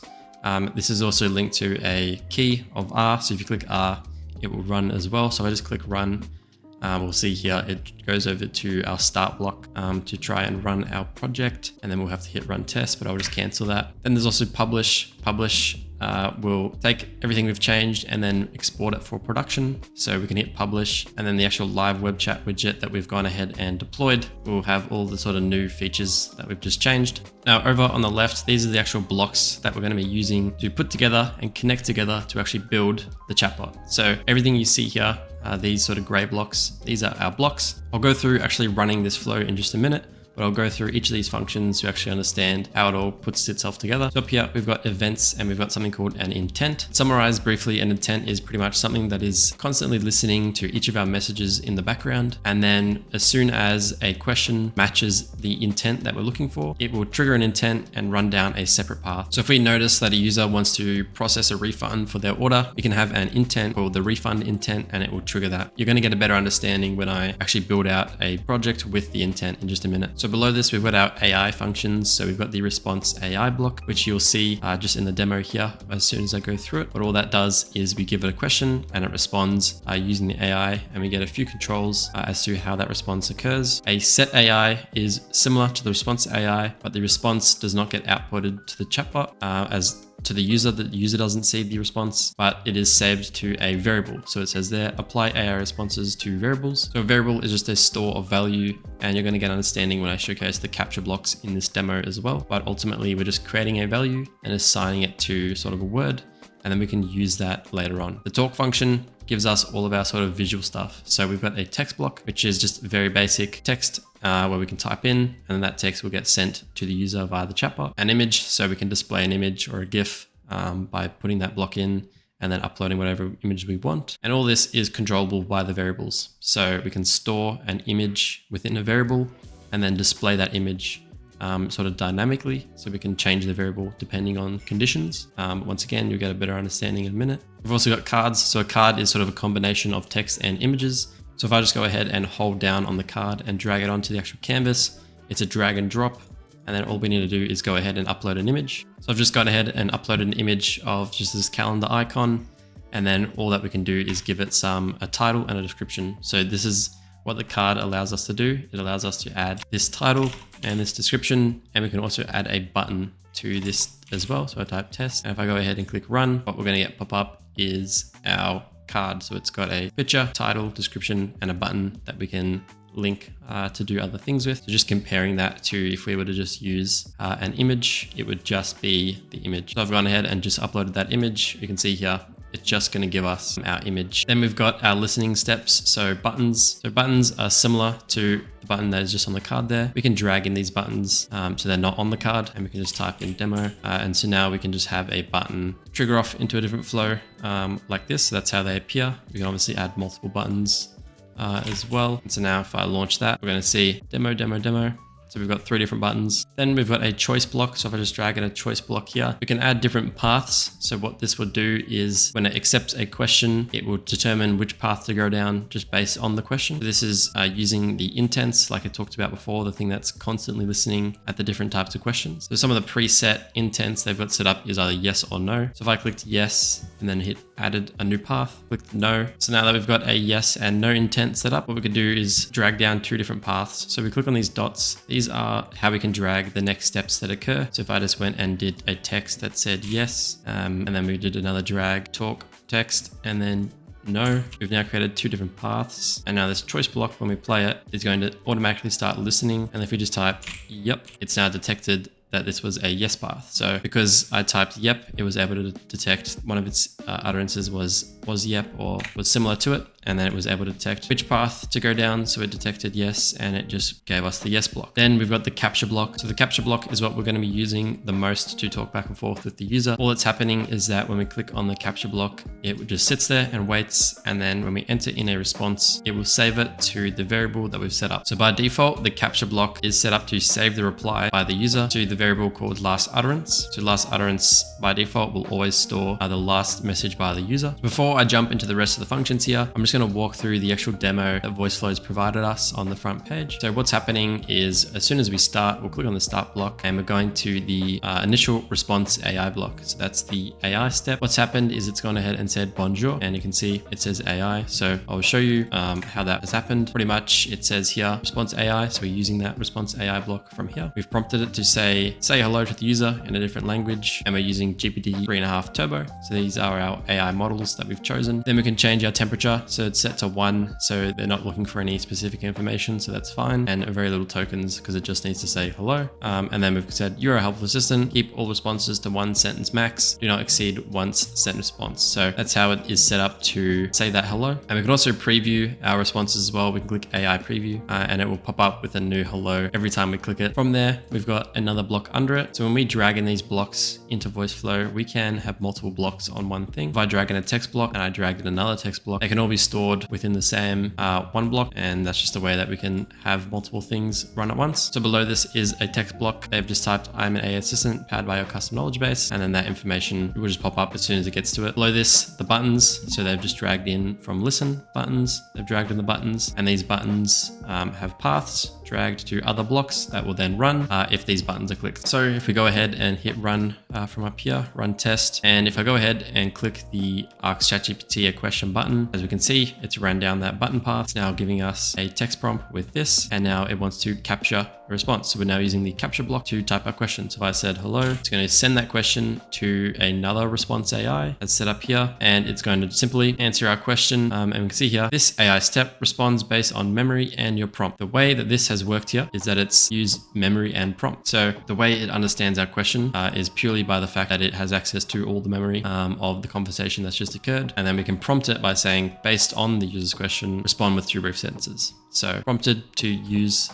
This is also linked to a key of R. So if you click R, it will run as well. So I just click run. We'll see here, it goes over to our start block to try and run our project, and then we'll have to hit run test, but I'll just cancel that. Then there's also publish. Publish will take everything we've changed and then export it for production. So we can hit publish, and then the actual live web chat widget that we've gone ahead and deployed will have all the sort of new features that we've just changed. Now over on the left, these are the actual blocks that we're going to be using to put together and connect together to actually build the chatbot. So everything you see here, these sort of gray blocks, these are our blocks. I'll go through actually running this flow in just a minute, but I'll go through each of these functions to actually understand how it all puts itself together. So up here, we've got events and we've got something called an intent. Summarized briefly, an intent is pretty much something that is constantly listening to each of our messages in the background. And then as soon as a question matches the intent that we're looking for, it will trigger an intent and run down a separate path. So if we notice that a user wants to process a refund for their order, we can have an intent called the refund intent, and it will trigger that. You're going to get a better understanding when I actually build out a project with the intent in just a minute. So below this, we've got our AI functions. So we've got the response AI block, which you'll see just in the demo here as soon as I go through it. But all that does is we give it a question and it responds using the AI, and we get a few controls as to how that response occurs. A set AI is similar to the response AI, but the response does not get outputted to the chatbot as to the user. The user doesn't see the response, but it is saved to a variable. So it says there, apply AI responses to variables. So a variable is just a store of value, and you're going to get understanding when I showcase the capture blocks in this demo as well. But ultimately, we're just creating a value and assigning it to sort of a word, and then we can use that later on. The talk function gives us all of our sort of visual stuff. So we've got a text block, which is just very basic text where we can type in, and then that text will get sent to the user via the chatbot. An image, so we can display an image or a GIF by putting that block in and then uploading whatever image we want. And all this is controllable by the variables. So we can store an image within a variable and then display that image sort of dynamically. So we can change the variable depending on conditions. Once again, you'll get a better understanding in a minute. We've also got cards. So a card is sort of a combination of text and images. So if I just go ahead and hold down on the card and drag it onto the actual canvas, it's a drag and drop. And then all we need to do is go ahead and upload an image. So I've just gone ahead and uploaded an image of just this calendar icon. And then all that we can do is give it a title and a description. So this is what the card allows us to do. It allows us to add this title and this description, and we can also add a button to this as well. So I type test, and if I go ahead and click run, what we're going to get pop up is our card. So it's got a picture, title, description, and a button that we can link to do other things with. So just comparing that to if we were to just use an image, it would just be the image. So I've gone ahead and just uploaded that image. You can see here it's just going to give us our image. Then we've got our listening steps. So buttons. So buttons are similar to the button that is just on the card there. We can drag in these buttons so they're not on the card, and we can just type in demo. And so now we can just have a button trigger off into a different flow like this. So that's how they appear. We can obviously add multiple buttons as well. And so now if I launch that, we're going to see demo, demo, demo. So we've got 3 different buttons. Then we've got a choice block. So if I just drag in a choice block here, we can add different paths. So what this would do is when it accepts a question, it will determine which path to go down just based on the question. So this is using the intents, like I talked about before, the thing that's constantly listening at the different types of questions. So some of the preset intents they've got set up is either yes or no. So if I clicked yes and then hit added a new path, clicked no. So now that we've got a yes and no intent set up, what we could do is drag down 2 different paths. So we click on these dots. These are how we can drag the next steps that occur. So if I just went and did a text that said yes, and then we did another drag talk text and then no, we've now created 2 different paths. And now this choice block, when we play it, is going to automatically start listening. And if we just type yep, it's now detected that this was a yes path. So because I typed yep, it was able to detect one of its utterances was yep or was similar to it. And then it was able to detect which path to go down. So it detected yes, and it just gave us the yes block. Then we've got the capture block. So the capture block is what we're going to be using the most to talk back and forth with the user. All that's happening is that when we click on the capture block, it just sits there and waits. And then when we enter in a response, it will save it to the variable that we've set up. So by default, the capture block is set up to save the reply by the user to the variable called last utterance. So last utterance by default will always store the last message by the user. Before I jump into the rest of the functions here, I'm just going to walk through the actual demo that Voiceflow's provided us on the front page. So what's happening is as soon as we start, we'll click on the start block and we're going to the initial response AI block. So that's the AI step. What's happened is it's gone ahead and said bonjour, and you can see it says AI. So I'll show you how that has happened. Pretty much it says here response AI. So we're using that response AI block from here. We've prompted it to say hello to the user in a different language, and we're using GPT 3.5 Turbo. So these are our AI models that we've chosen. Then we can change our temperature. So it's set to 1, so they're not looking for any specific information, so that's fine. And very little tokens because it just needs to say hello. And then we've said you're a helpful assistant. Keep all responses to 1 sentence max. Do not exceed once sent response. So that's how it is set up to say that hello. And we can also preview our responses as well. We can click AI preview and it will pop up with a new hello every time we click it. From there, we've got another block under it. So when we drag in these blocks into Voiceflow, we can have multiple blocks on one thing. If I drag in a text block and I drag in another text block, they can all be stored within the same one block, and that's just a way that we can have multiple things run at once. So below this is a text block. They've just typed I'm an AI assistant powered by your custom knowledge base, and then that information will just pop up as soon as it gets to it. Below this, the buttons. So they've just dragged in from listen buttons. They've dragged in the buttons, and these buttons have paths dragged to other blocks that will then run if these buttons are clicked. So if we go ahead and hit run from up here, run test, and if I go ahead and click the Ask ChatGPT a question button, as we can see, it's run down that button path. It's now giving us a text prompt with this, and now it wants to capture a response. So we're now using the capture block to type our question. So if I said hello, it's going to send that question to another response AI that's set up here, and it's going to simply answer our question. And we can see here, this AI step responds based on memory and your prompt. The way that this has worked here is that it's used memory and prompt. So the way it understands our question is purely by the fact that it has access to all the memory of the conversation that's just occurred. And then we can prompt it by saying, based on the user's question, respond with 2 brief sentences. So prompted to use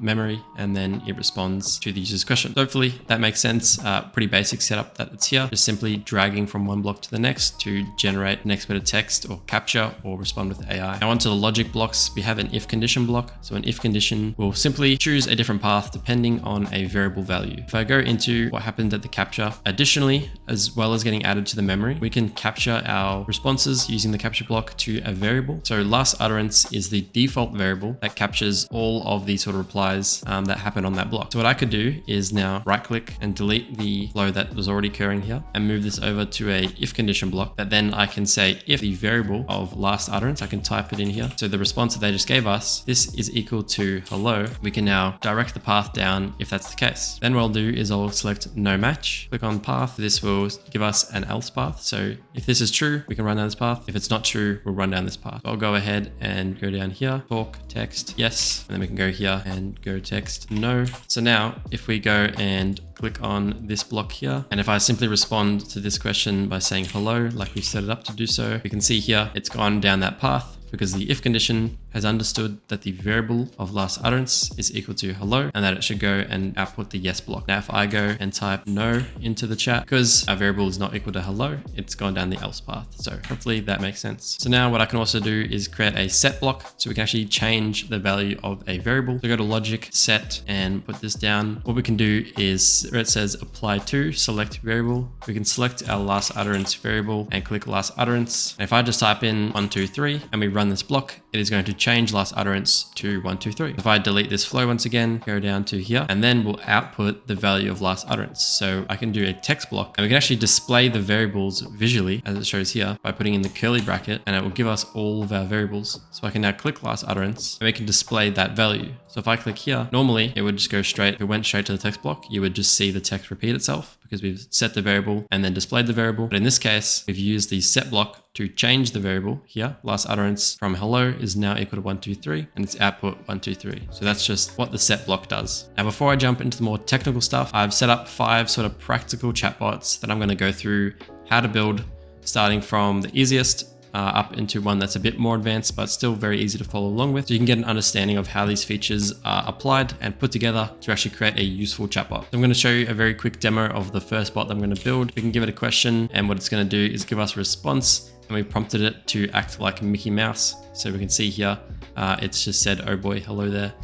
memory, and then it responds to the user's question. So hopefully that makes sense. Pretty basic setup that it's here. Just simply dragging from one block to the next to generate the next bit of text or capture or respond with AI. Now onto the logic blocks, we have an if condition block. So an if condition will simply choose a different path depending on a variable value. If I go into what happened at the capture, additionally, as well as getting added to the memory, we can capture our responses using the capture block to a variable. So last utterance is the default variable that captures all of the sort of replies that happen on that block. So what I could do is now right click and delete the flow that was already occurring here and move this over to a if condition block that then I can say if the variable of last utterance, I can type it in here. So the response that they just gave us, this is equal to hello. We can now direct the path down if that's the case. Then what I'll do is I'll select no match, click on path. This will give us an else path. So if this is true, we can run down this path. If it's not true, we'll run down this path. So I'll go ahead and go down here, talk, text, yes, and then we can go here and go text, no. So now if we go and click on this block here. And if I simply respond to this question by saying hello, like we set it up to do so, we can see here it's gone down that path because the if condition has understood that the variable of last utterance is equal to hello and that it should go and output the yes block. Now, if I go and type no into the chat, because our variable is not equal to hello, it's gone down the else path. So hopefully that makes sense. So now what I can also do is create a set block so we can actually change the value of a variable. So go to logic, set, and put this down. What we can do is where it says apply to select variable, we can select our last utterance variable and click last utterance. And if I just type in 1, 2, 3 and we run this block, it is going to change last utterance to 1, 2, 3. If I delete this flow once again, go down to here, and then we'll output the value of last utterance. So I can do a text block and we can actually display the variables visually as it shows here by putting in the curly bracket, and it will give us all of our variables. So I can now click last utterance and we can display that value. So if I click here, normally it would just go straight. If it went straight to the text block, you would just see the text repeat itself because we've set the variable and then displayed the variable. But in this case, we've used the set block to change the variable here. Last utterance from hello is now equal to 1, 2, 3, and it's output 1, 2, 3. So that's just what the set block does. Now, before I jump into the more technical stuff, I've set up 5 sort of practical chatbots that I'm going to go through how to build, starting from the easiest up into one that's a bit more advanced, but still very easy to follow along with. So you can get an understanding of how these features are applied and put together to actually create a useful chatbot. So I'm going to show you a very quick demo of the first bot that I'm going to build. We can give it a question, and what it's going to do is give us a response, and we prompted it to act like Mickey Mouse. So we can see here, it's just said, oh boy, hello there.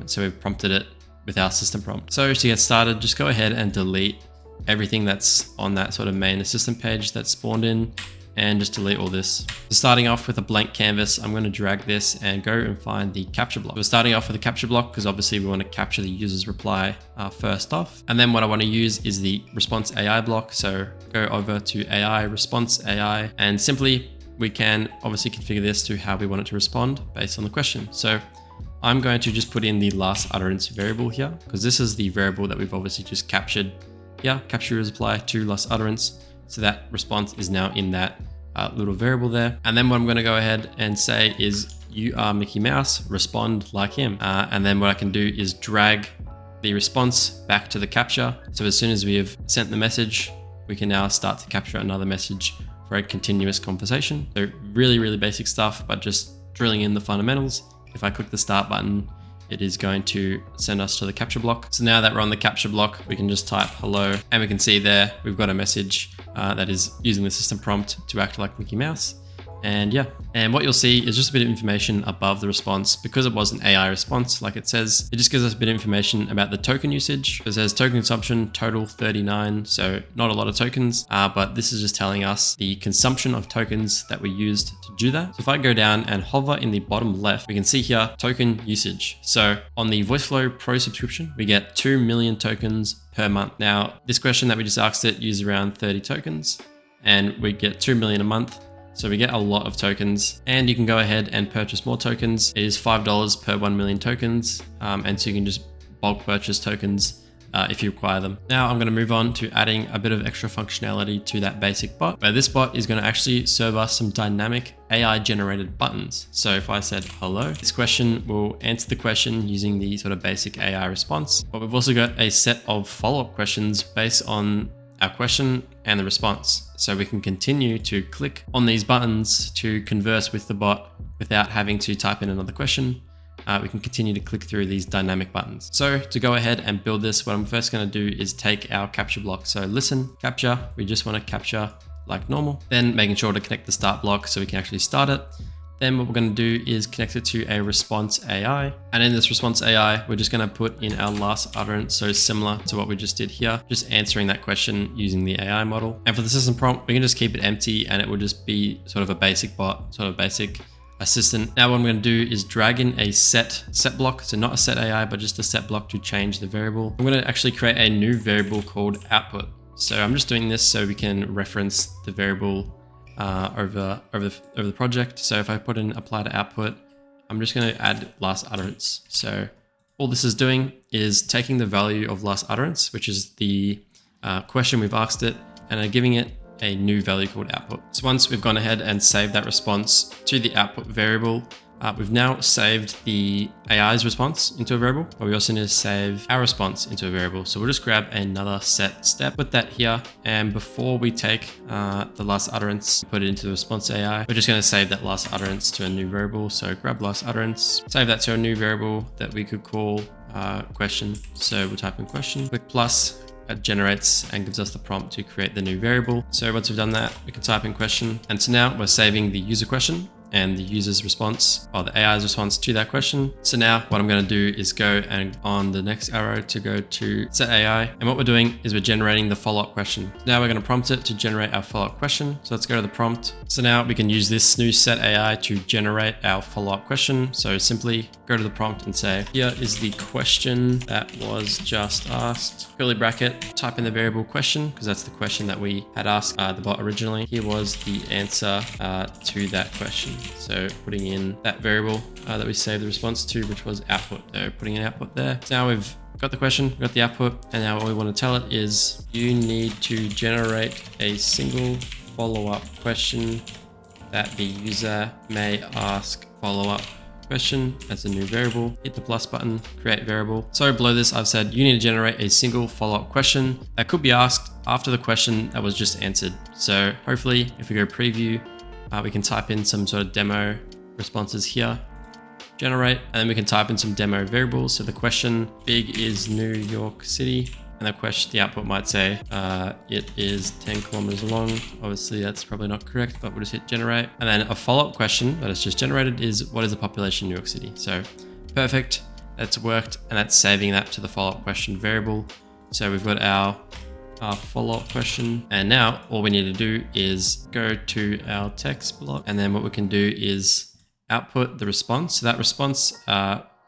So we've prompted it with our system prompt. So to get started, just go ahead and delete everything that's on that sort of main assistant page that's spawned in, and just delete all this. So starting off with a blank canvas, I'm going to drag this and go and find the capture block. We're starting off with a capture block because obviously we want to capture the user's reply first off. And then what I want to use is the response AI block. So go over to AI, response AI, and simply we can obviously configure this to how we want it to respond based on the question. So I'm going to just put in the last utterance variable here because this is the variable that we've obviously just captured here. Capture user's reply to last utterance. So that response is now in that little variable there. And then what I'm going to go ahead and say is, you are Mickey Mouse, respond like him. And then what I can do is drag the response back to the capture. So as soon as we have sent the message, we can now start to capture another message for a continuous conversation. So really, really basic stuff, but just drilling in the fundamentals. If I click the start button, it is going to send us to the capture block. So now that we're on the capture block, we can just type hello, and we can see there we've got a message that is using the system prompt to act like Mickey Mouse. And yeah, and what you'll see is just a bit of information above the response. Because it was an AI response, like it says, it just gives us a bit of information about the token usage. It says token consumption total 39, so not a lot of tokens, but this is just telling us the consumption of tokens that we used to do that. So if I go down and hover in the bottom left, we can see here token usage. So on the Voiceflow Pro subscription, we get 2 million tokens per month. Now, this question that we just asked it used around 30 tokens, and we get 2 million a month. So we get a lot of tokens, and you can go ahead and purchase more tokens. It is $5 per 1 million tokens. And so you can just bulk purchase tokens if you require them. Now I'm going to move on to adding a bit of extra functionality to that basic bot, where this bot is going to actually serve us some dynamic AI generated buttons. So if I said hello, this question will answer the question using the sort of basic AI response, but we've also got a set of follow-up questions based on our question and the response. So we can continue to click on these buttons to converse with the bot without having to type in another question. We can continue to click through these dynamic buttons. So to go ahead and build this, what I'm first going to do is take our capture block. So listen, capture, we just want to capture like normal. Then making sure to connect the start block so we can actually start it. Then what we're going to do is connect it to a response AI. And in this response AI, we're just going to put in our last utterance. So similar to what we just did here, just answering that question using the AI model. And for the system prompt, we can just keep it empty and it will just be sort of a basic bot, sort of basic assistant. Now what I'm going to do is drag in a set block. So not a set AI, but just a set block to change the variable. I'm going to actually create a new variable called output. So I'm just doing this so we can reference the variable over the project. So if I put in apply to output, I'm just going to add last utterance. So all this is doing is taking the value of last utterance, which is the question we've asked it, and giving it a new value called output. So once we've gone ahead and saved that response to the output variable, We've now saved the AI's response into a variable, but we also need to save our response into a variable. So we'll just grab another set step, put that here. And before we take the last utterance, put it into the response AI, we're just going to save that last utterance to a new variable. So grab last utterance, save that to a new variable that we could call question. So we'll type in question, click plus. That generates and gives us the prompt to create the new variable. So once we've done that, we can type in question. And so now we're saving the user question and the user's response, or the AI's response to that question. So now what I'm going to do is go and on the next arrow to go to set AI. And what we're doing is we're generating the follow-up question. Now we're going to prompt it to generate our follow-up question. So let's go to the prompt. So now we can use this new set AI to generate our follow-up question. So simply go to the prompt and say, here is the question that was just asked. Curly bracket, type in the variable question, because that's the question that we had asked the bot originally. Here was the answer to that question. So putting in that variable that we saved the response to, which was output. So putting in output there. Now we've got the question, we've got the output, and now what we want to tell it is you need to generate a single follow-up question that the user may ask follow-up question as a new variable. Hit the plus button, create variable. So below this, I've said you need to generate a single follow-up question that could be asked after the question that was just answered. So hopefully if we go preview, we can type in some sort of demo responses here, generate, and then we can type in some demo variables. So the question, big is New York City, and the output might say it is 10 kilometers long. Obviously that's probably not correct, but we'll just hit generate. And then a follow-up question that is just generated is, what is the population in New York City? So perfect, that's worked, and that's saving that to the follow-up question variable. So we've got our follow-up question. And now all we need to do is go to our text block. And then what we can do is output the response. So that response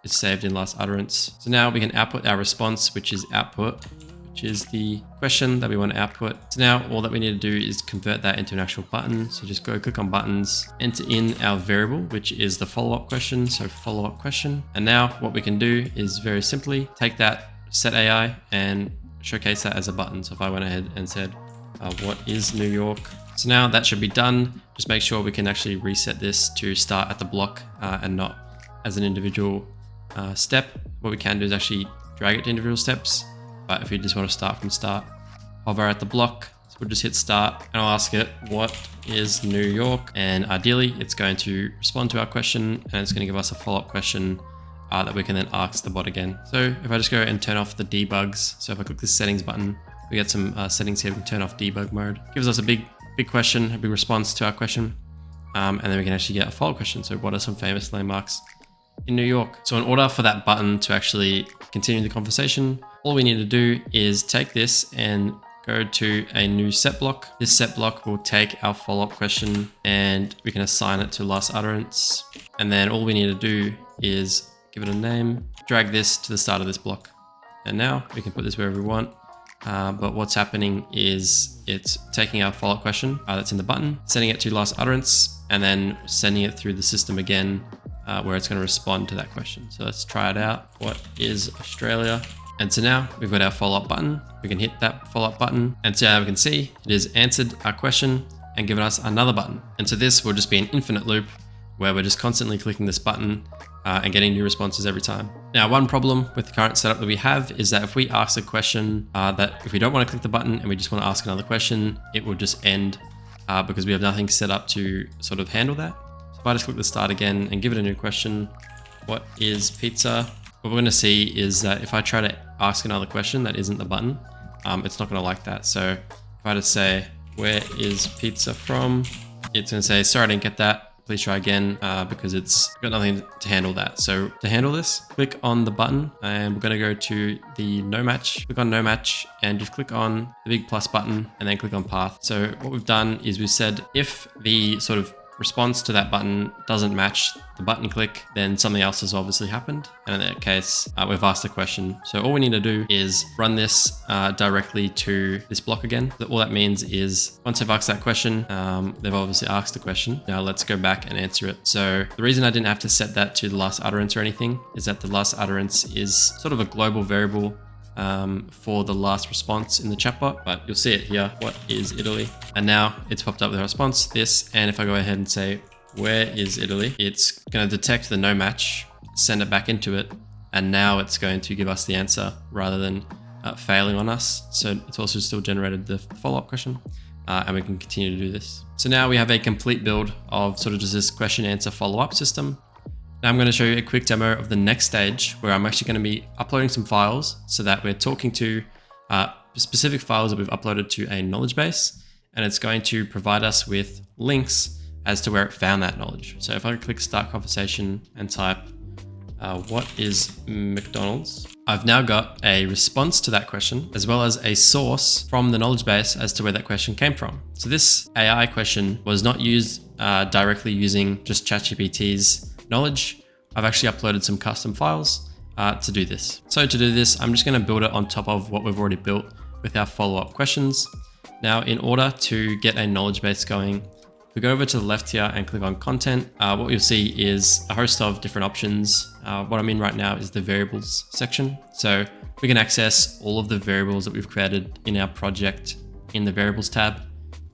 is saved in last utterance. So now we can output our response, which is output, which is the question that we want to output. So now all that we need to do is convert that into an actual button. So just go click on buttons, enter in our variable, which is the follow-up question. So follow-up question. And now what we can do is very simply take that set AI and showcase that as a button. So if I went ahead and said, what is New York? So now that should be done. Just make sure we can actually reset this to start at the block and not as an individual step. What we can do is actually drag it to individual steps. But if you just want to start from start, hover at the block. So we'll just hit start and I'll ask it, what is New York? And ideally it's going to respond to our question and it's going to give us a follow-up question that we can then ask the bot again. So if I just go and turn off the debugs, so if I click the settings button, we get some settings here. We can turn off debug mode. Gives us a big question, a big response to our question. And then we can actually get a follow-up question. So what are some famous landmarks in New York? So in order for that button to actually continue the conversation, all we need to do is take this and go to a new set block. This set block will take our follow-up question and we can assign it to last utterance. And then all we need to do is give it a name, drag this to the start of this block. And now we can put this wherever we want. But what's happening is it's taking our follow-up question that's in the button, sending it to last utterance, and then sending it through the system again, where it's going to respond to that question. So let's try it out. What is Australia? And so now we've got our follow-up button. We can hit that follow-up button. And so now we can see it has answered our question and given us another button. And so this will just be an infinite loop where we're just constantly clicking this button and getting new responses every time. Now, one problem with the current setup that we have is that if we ask a question that if we don't want to click the button and we just want to ask another question, it will just end because we have nothing set up to sort of handle that. So if I just click the start again and give it a new question, what is pizza? What we're going to see is that if I try to ask another question that isn't the button, it's not going to like that. So if I just say, where is pizza from? It's going to say, sorry, I didn't get that. Please try again because it's got nothing to handle that. So to handle this, click on the button and we're going to go to the no match. Click on no match and just click on the big plus button and then click on path. So what we've done is we said if the sort of response to that button doesn't match the button click, then something else has obviously happened. And in that case, we've asked a question. So all we need to do is run this directly to this block again. So all that means is once I've asked that question, they've obviously asked the question. Now let's go back and answer it. So the reason I didn't have to set that to the last utterance or anything is that the last utterance is sort of a global variable for the last response in the chatbot, but you'll see it here. What is Italy? And now it's popped up with a response, this. And if I go ahead and say, where is Italy? It's going to detect the no match, send it back into it, and now it's going to give us the answer rather than failing on us. So it's also still generated the follow-up question, and we can continue to do this. So now we have a complete build of sort of just this question answer follow-up system. Now I'm going to show you a quick demo of the next stage where I'm actually going to be uploading some files so that we're talking to specific files that we've uploaded to a knowledge base, and it's going to provide us with links as to where it found that knowledge. So if I click start conversation and type, what is McDonald's? I've now got a response to that question, as well as a source from the knowledge base as to where that question came from. So this AI question was not used directly using just ChatGPT's knowledge. I've actually uploaded some custom files to do this. So to do this, I'm just going to build it on top of what we've already built with our follow-up questions. Now, in order to get a knowledge base going, if we go over to the left here and click on content, what you'll see is a host of different options. What I'm in right now is the variables section. So we can access all of the variables that we've created in our project in the variables tab.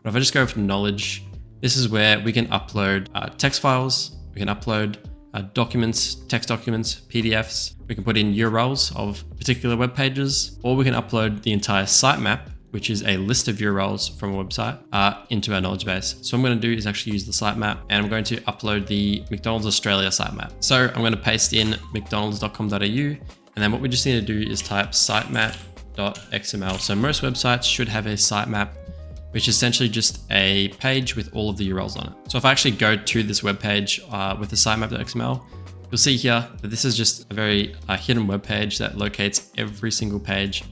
But if I just go over to knowledge, this is where we can upload text files. We can upload documents, text documents, PDFs. We can put in URLs of particular web pages, or we can upload the entire sitemap, which is a list of URLs from a website, into our knowledge base. So what I'm going to do is actually use the sitemap, and I'm going to upload the McDonald's Australia sitemap. So I'm going to paste in mcdonalds.com.au, and then what we just need to do is type sitemap.xml. So most websites should have a sitemap, which is essentially just a page with all of the URLs on it. So if I actually go to this web page with the sitemap.xml, you'll see here that this is just a very hidden web page that locates every single page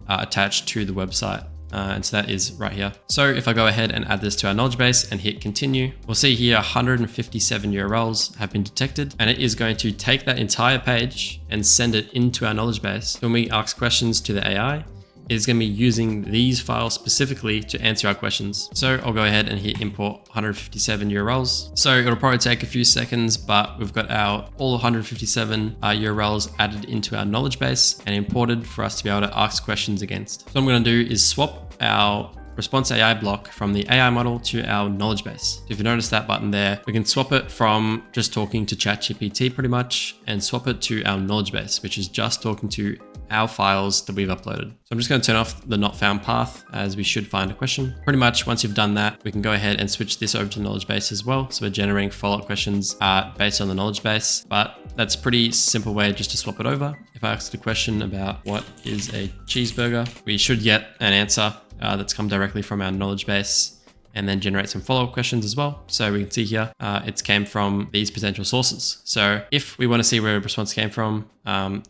attached to the website. And so that is right here. So if I go ahead and add this to our knowledge base and hit continue, we'll see here 157 URLs have been detected, and it is going to take that entire page and send it into our knowledge base. When we ask questions to the AI, it is going to be using these files specifically to answer our questions. So I'll go ahead and hit import 157 URLs. So it'll probably take a few seconds, but we've got all 157 URLs added into our knowledge base and imported for us to be able to ask questions against. So what I'm going to do is swap our response AI block from the AI model to our knowledge base. So if you notice that button there, we can swap it from just talking to ChatGPT pretty much and swap it to our knowledge base, which is just talking to our files that we've uploaded. So I'm just going to turn off the not found path, as we should find a question. Pretty much once you've done that, we can go ahead and switch this over to the knowledge base as well. So we're generating follow-up questions based on the knowledge base, but that's a pretty simple way just to swap it over. If I ask the question about what is a cheeseburger, we should get an answer that's come directly from our knowledge base, and then generate some follow-up questions as well. So we can see here, it's came from these potential sources. So if we want to see where a response came from,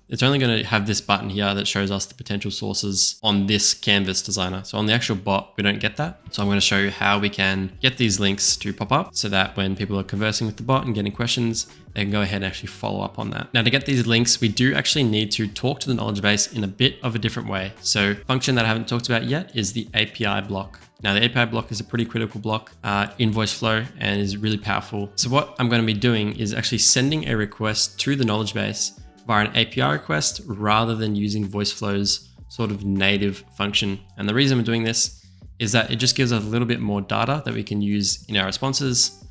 it's only going to have this button here that shows us the potential sources on this canvas designer. So on the actual bot, we don't get that. So I'm going to show you how we can get these links to pop up so that when people are conversing with the bot and getting questions, they can go ahead and actually follow up on that. Now, to get these links, we do actually need to talk to the knowledge base in a bit of a different way. So function that I haven't talked about yet is the API block. Now, the API block is a pretty critical block in Voiceflow and is really powerful. So what I'm going to be doing is actually sending a request to the knowledge base via an API request rather than using Voiceflow's sort of native function. And the reason we're doing this is that it just gives us a little bit more data that we can use in our responses.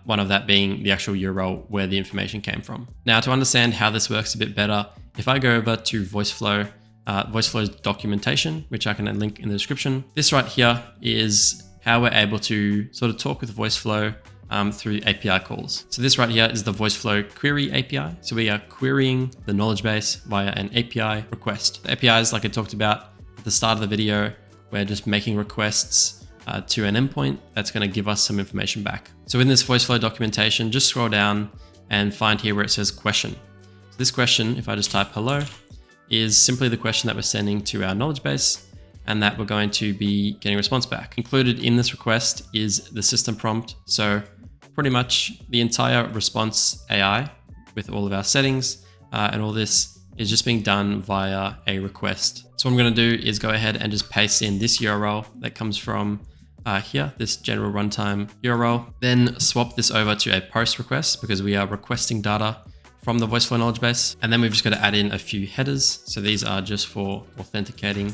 One of that being the actual URL where the information came from. Now, to understand how this works a bit better, if I go over to Voiceflow, Voiceflow's documentation, which I can link in the description. This right here is how we're able to sort of talk with Voiceflow through API calls. So this right here is the Voiceflow query API. So we are querying the knowledge base via an API request. The APIs, like I talked about at the start of the video, we're just making requests to an endpoint that's going to give us some information back. So in this Voiceflow documentation, just scroll down and find here where it says question. So this question, if I just type hello, is simply the question that we're sending to our knowledge base and that we're going to be getting a response back. Included in this request is the system prompt. So pretty much the entire response AI with all of our settings and all this is just being done via a request. So what I'm going to do is go ahead and just paste in this URL that comes from here, this general runtime URL, then swap this over to a post request because we are requesting data from the Voiceflow knowledge base. And then we've just got to add in a few headers. So these are just for authenticating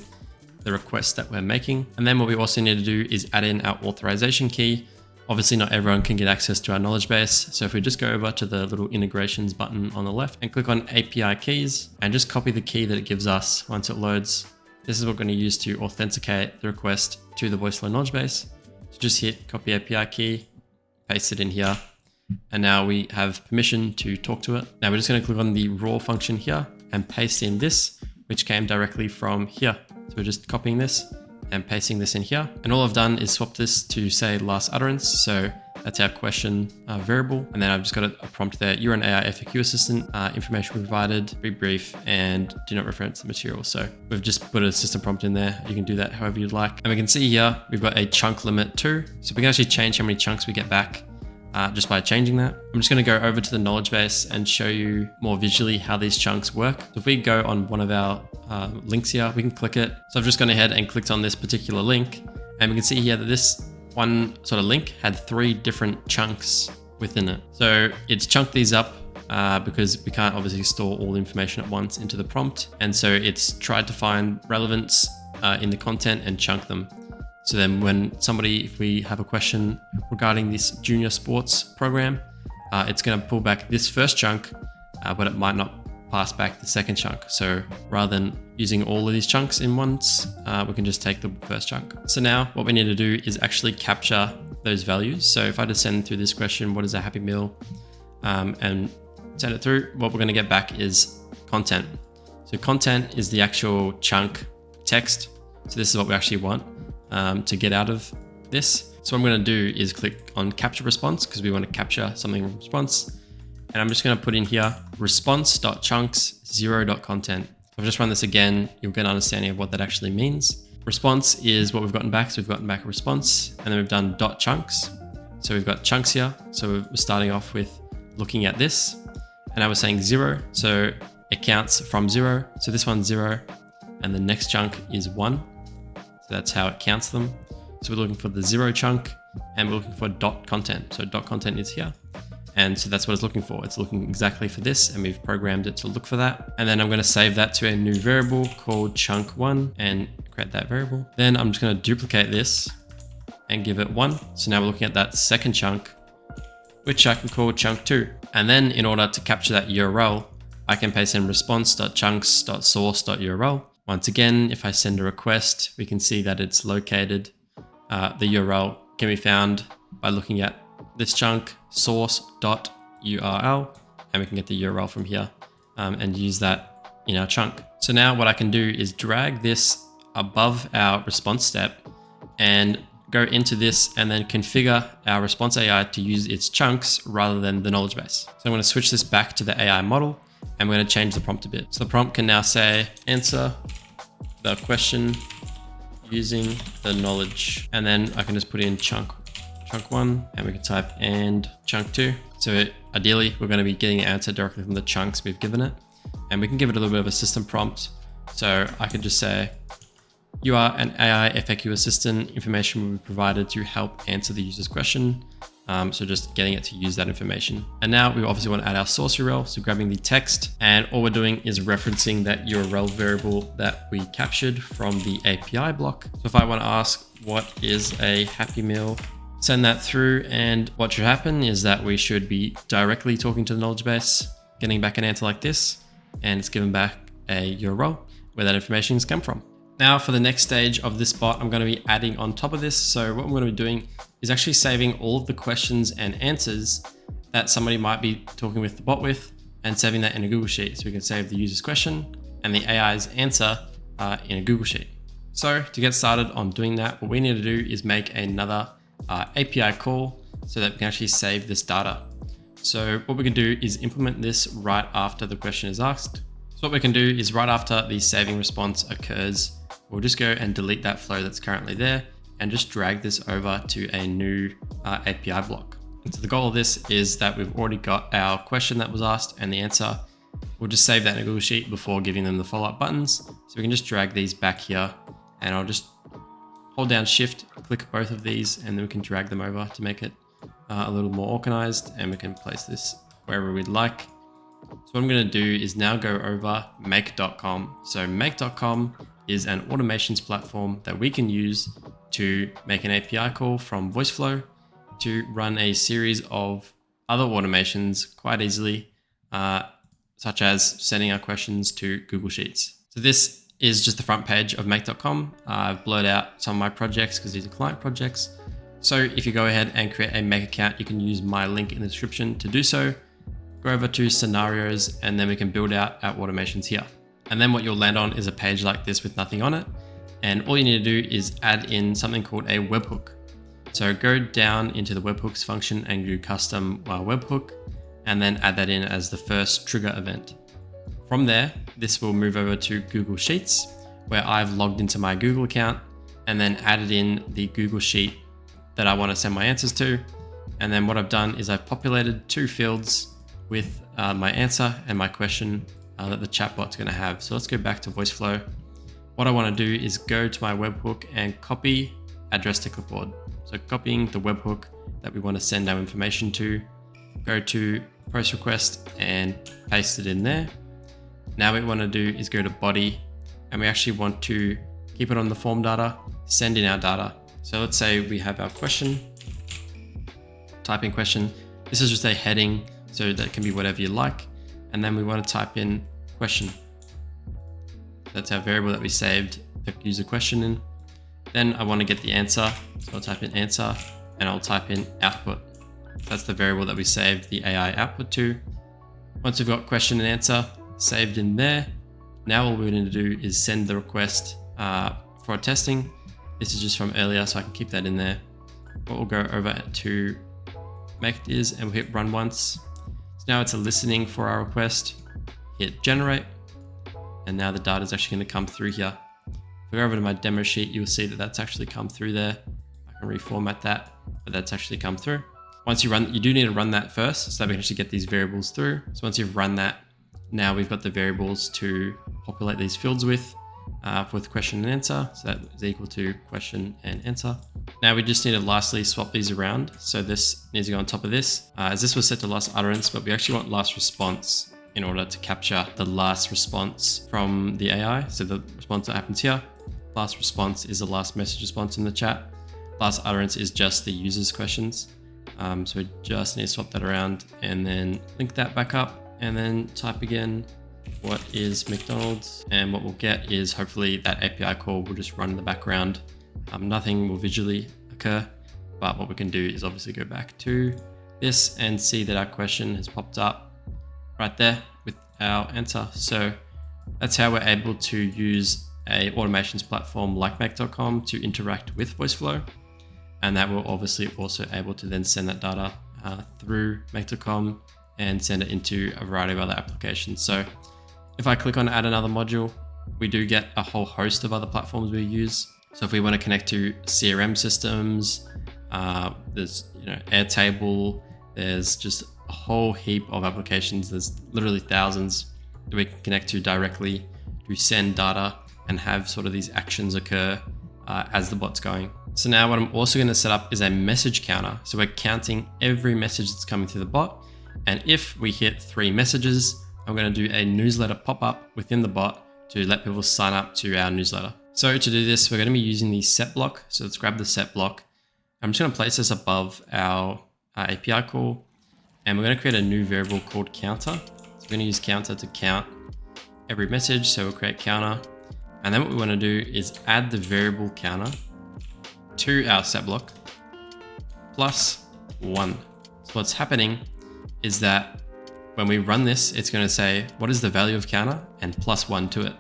the request that we're making. And then what we also need to do is add in our authorization key Obviously not everyone can get access to our knowledge base. So if we just go over to the little integrations button on the left and click on API keys and just copy the key that it gives us once it loads, this is what we're going to use to authenticate the request to the Voiceflow knowledge base. So just hit copy API key, paste it in here. And now we have permission to talk to it. Now we're just going to click on the raw function here and paste in this, which came directly from here. So we're just copying this and pasting this in here. And all I've done is swap this to say last utterance. So that's our question variable. And then I've just got a prompt there. You're an AI FAQ assistant, information provided, be brief, and do not reference the material. So we've just put a system prompt in there. You can do that however you'd like. And we can see here, we've got a chunk limit too. So we can actually change how many chunks we get back just by changing that. I'm just going to go over to the knowledge base and show you more visually how these chunks work. So if we go on one of our links here, we can click it. So I've just gone ahead and clicked on this particular link, and we can see here that this one sort of link had 3 different chunks within it. So it's chunked these up because we can't obviously store all the information at once into the prompt. And so it's tried to find relevance in the content and chunk them. So then when if we have a question regarding this junior sports program, it's going to pull back this first chunk, but it might not pass back the second chunk. So rather than using all of these chunks in once, we can just take the first chunk. So now what we need to do is actually capture those values. So if I just send through this question, what is a happy meal? And send it through, what we're going to get back is content. So content is the actual chunk text. So this is what we actually want to get out of this. So what I'm going to do is click on capture response because we want to capture something from response. And I'm just going to put in here response.chunks 0.content. I've just run this again. You'll get an understanding of what that actually means. Response is what we've gotten back. So we've gotten back a response, and then we've done .chunks. So we've got chunks here. So we're starting off with looking at this, and now we're saying 0. So it counts from 0. So this one's 0, and the next chunk is 1. So that's how it counts them. So we're looking for the 0 chunk, and we're looking for .content. So .content is here. And so that's what it's looking for. It's looking exactly for this, and we've programmed it to look for that. And then I'm going to save that to a new variable called chunk1 and create that variable. Then I'm just going to duplicate this and give it 1. So now we're looking at that second chunk, which I can call chunk2. And then in order to capture that URL, I can paste in response.chunks.source.url. Once again, if I send a request, we can see that it's located. The URL can be found by looking at this chunk source.url, and we can get the URL from here and use that in our chunk. So now what I can do is drag this above our response step and go into this and then configure our response AI to use its chunks rather than the knowledge base. So I'm going to switch this back to the AI model, and we're going to change the prompt a bit. So the prompt can now say answer the question using the knowledge, and then I can just put in chunk1, and we can type and chunk2. So ideally we're going to be getting an answer directly from the chunks we've given it, and we can give it a little bit of a system prompt. So I could just say, you are an AI FAQ assistant, information will be provided to help answer the user's question. So just getting it to use that information. And now we obviously want to add our source URL. So grabbing the text, and all we're doing is referencing that URL variable that we captured from the API block. So if I want to ask, what is a happy meal? Send that through, and what should happen is that we should be directly talking to the knowledge base, getting back an answer like this, and it's given back a URL where that information has come from. Now for the next stage of this bot, I'm going to be adding on top of this. So what I'm going to be doing is actually saving all of the questions and answers that somebody might be talking with the bot with, and saving that in a Google Sheet. So we can save the user's question and the AI's answer in a Google Sheet. So to get started on doing that, what we need to do is make another API call so that we can actually save this data. So what we can do is implement this right after the question is asked. So what we can do is right after the saving response occurs, we'll just go and delete that flow that's currently there and just drag this over to a new API block. And so the goal of this is that we've already got our question that was asked and the answer. We'll just save that in a Google Sheet before giving them the follow-up buttons. So we can just drag these back here, and I'll just hold down Shift, click both of these, and then we can drag them over to make it a little more organized, and we can place this wherever we'd like. So what I'm going to do is now go over make.com. So make.com is an automations platform that we can use to make an API call from Voiceflow to run a series of other automations quite easily, such as sending our questions to Google Sheets. So this is just the front page of make.com. I've blurred out some of my projects because these are client projects. So if you go ahead and create a Make account, you can use my link in the description to do so. Go over to scenarios, and then we can build out our automations here. And then what you'll land on is a page like this with nothing on it. And all you need to do is add in something called a webhook. So go down into the webhooks function and do custom webhook, and then add that in as the first trigger event. From there, this will move over to Google Sheets, where I've logged into my Google account and then added in the Google Sheet that I want to send my answers to. And then what I've done is I've populated 2 fields with my answer and my question that the chatbot's going to have. So let's go back to Voiceflow. What I want to do is go to my webhook and copy address to clipboard. So copying the webhook that we want to send our information to, go to post request and paste it in there. Now what we want to do is go to body, and we actually want to keep it on the form data, send in our data. So let's say we have our question, type in question. This is just a heading, so that can be whatever you like. And then we want to type in question. That's our variable that we saved the user question in. Then I want to get the answer. So I'll type in answer, and I'll type in output. That's the variable that we saved the AI output to. Once we've got question and answer saved in there, now all we need to do is send the request for testing. This is just from earlier, so I can keep that in there. What we'll go over to make it is, and we'll hit run once. So now it's a listening for our request. Hit generate, and now the data is actually going to come through here. If we go over to my demo sheet, you'll see that that's actually come through there. I can reformat that, but that's actually come through. Once you run, you do need to run that first so that we can actually get these variables through. So once you've run that, now we've got the variables to populate these fields with question and answer. So that is equal to question and answer. Now we just need to lastly swap these around. So this needs to go on top of this, as this was set to last utterance, but we actually want last response in order to capture the last response from the AI. So the response that happens here, last response is the last message response in the chat. Last utterance is just the user's questions. So we just need to swap that around and then link that back up, and then type again, what is McDonald's? And what we'll get is hopefully that API call will just run in the background. Nothing will visually occur, but what we can do is obviously go back to this and see that our question has popped up right there with our answer. So that's how we're able to use a automations platform like make.com to interact with Voiceflow. And that we're obviously also able to then send that data through make.com and send it into a variety of other applications. So if I click on add another module, we do get a whole host of other platforms we use. So if we want to connect to CRM systems, there's Airtable, there's just a whole heap of applications. There's literally thousands that we can connect to directly to send data and have sort of these actions occur as the bot's going. So now what I'm also going to set up is a message counter. So we're counting every message that's coming through the bot. And if we hit 3 messages, I'm going to do a newsletter pop-up within the bot to let people sign up to our newsletter. So to do this, we're going to be using the set block. So let's grab the set block. I'm just going to place this above our API call, and we're going to create a new variable called counter. So we're going to use counter to count every message. So we'll create counter. And then what we want to do is add the variable counter to our set block plus 1. So what's happening is that when we run this, it's going to say, what is the value of counter, and plus 1 to it.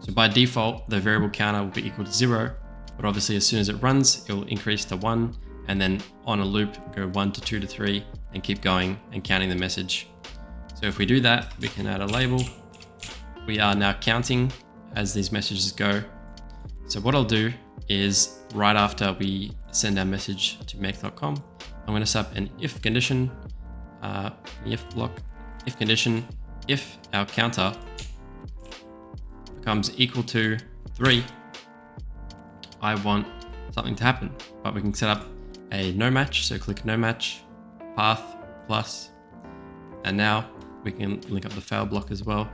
So by default, the variable counter will be equal to 0, but obviously as soon as it runs, it will increase to 1, and then on a loop, go 1 to 2 to 3, and keep going and counting the message. So if we do that, we can add a label. We are now counting as these messages go. So what I'll do is right after we send our message to make.com, I'm going to set up an if condition, if block, if condition, if our counter becomes equal to 3, I want something to happen, but we can set up a no match. So click no match, path plus, and now we can link up the fail block as well.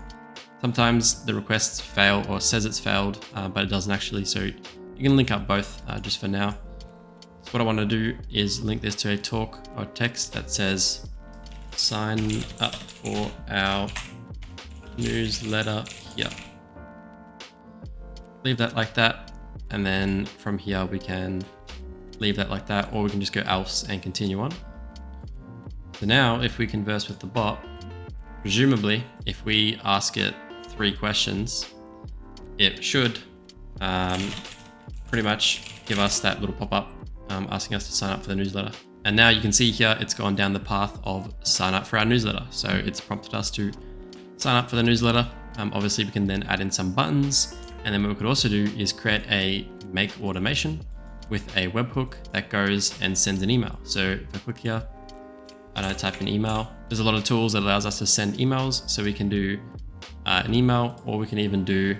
Sometimes the requests fail or says it's failed, but it doesn't actually. So you can link up both just for now. So what I want to do is link this to a talk or text that says, sign up for our newsletter here. Leave that like that. And then from here, we can leave that like that, or we can just go else and continue on. So now if we converse with the bot, presumably if we ask it 3 questions, it should pretty much give us that little pop-up asking us to sign up for the newsletter. And now you can see here, it's gone down the path of sign up for our newsletter. So it's prompted us to sign up for the newsletter. Obviously we can then add in some buttons. And then what we could also do is create a make automation with a webhook that goes and sends an email. So if I click here and I type in email, there's a lot of tools that allows us to send emails. So we can do an email, or we can even do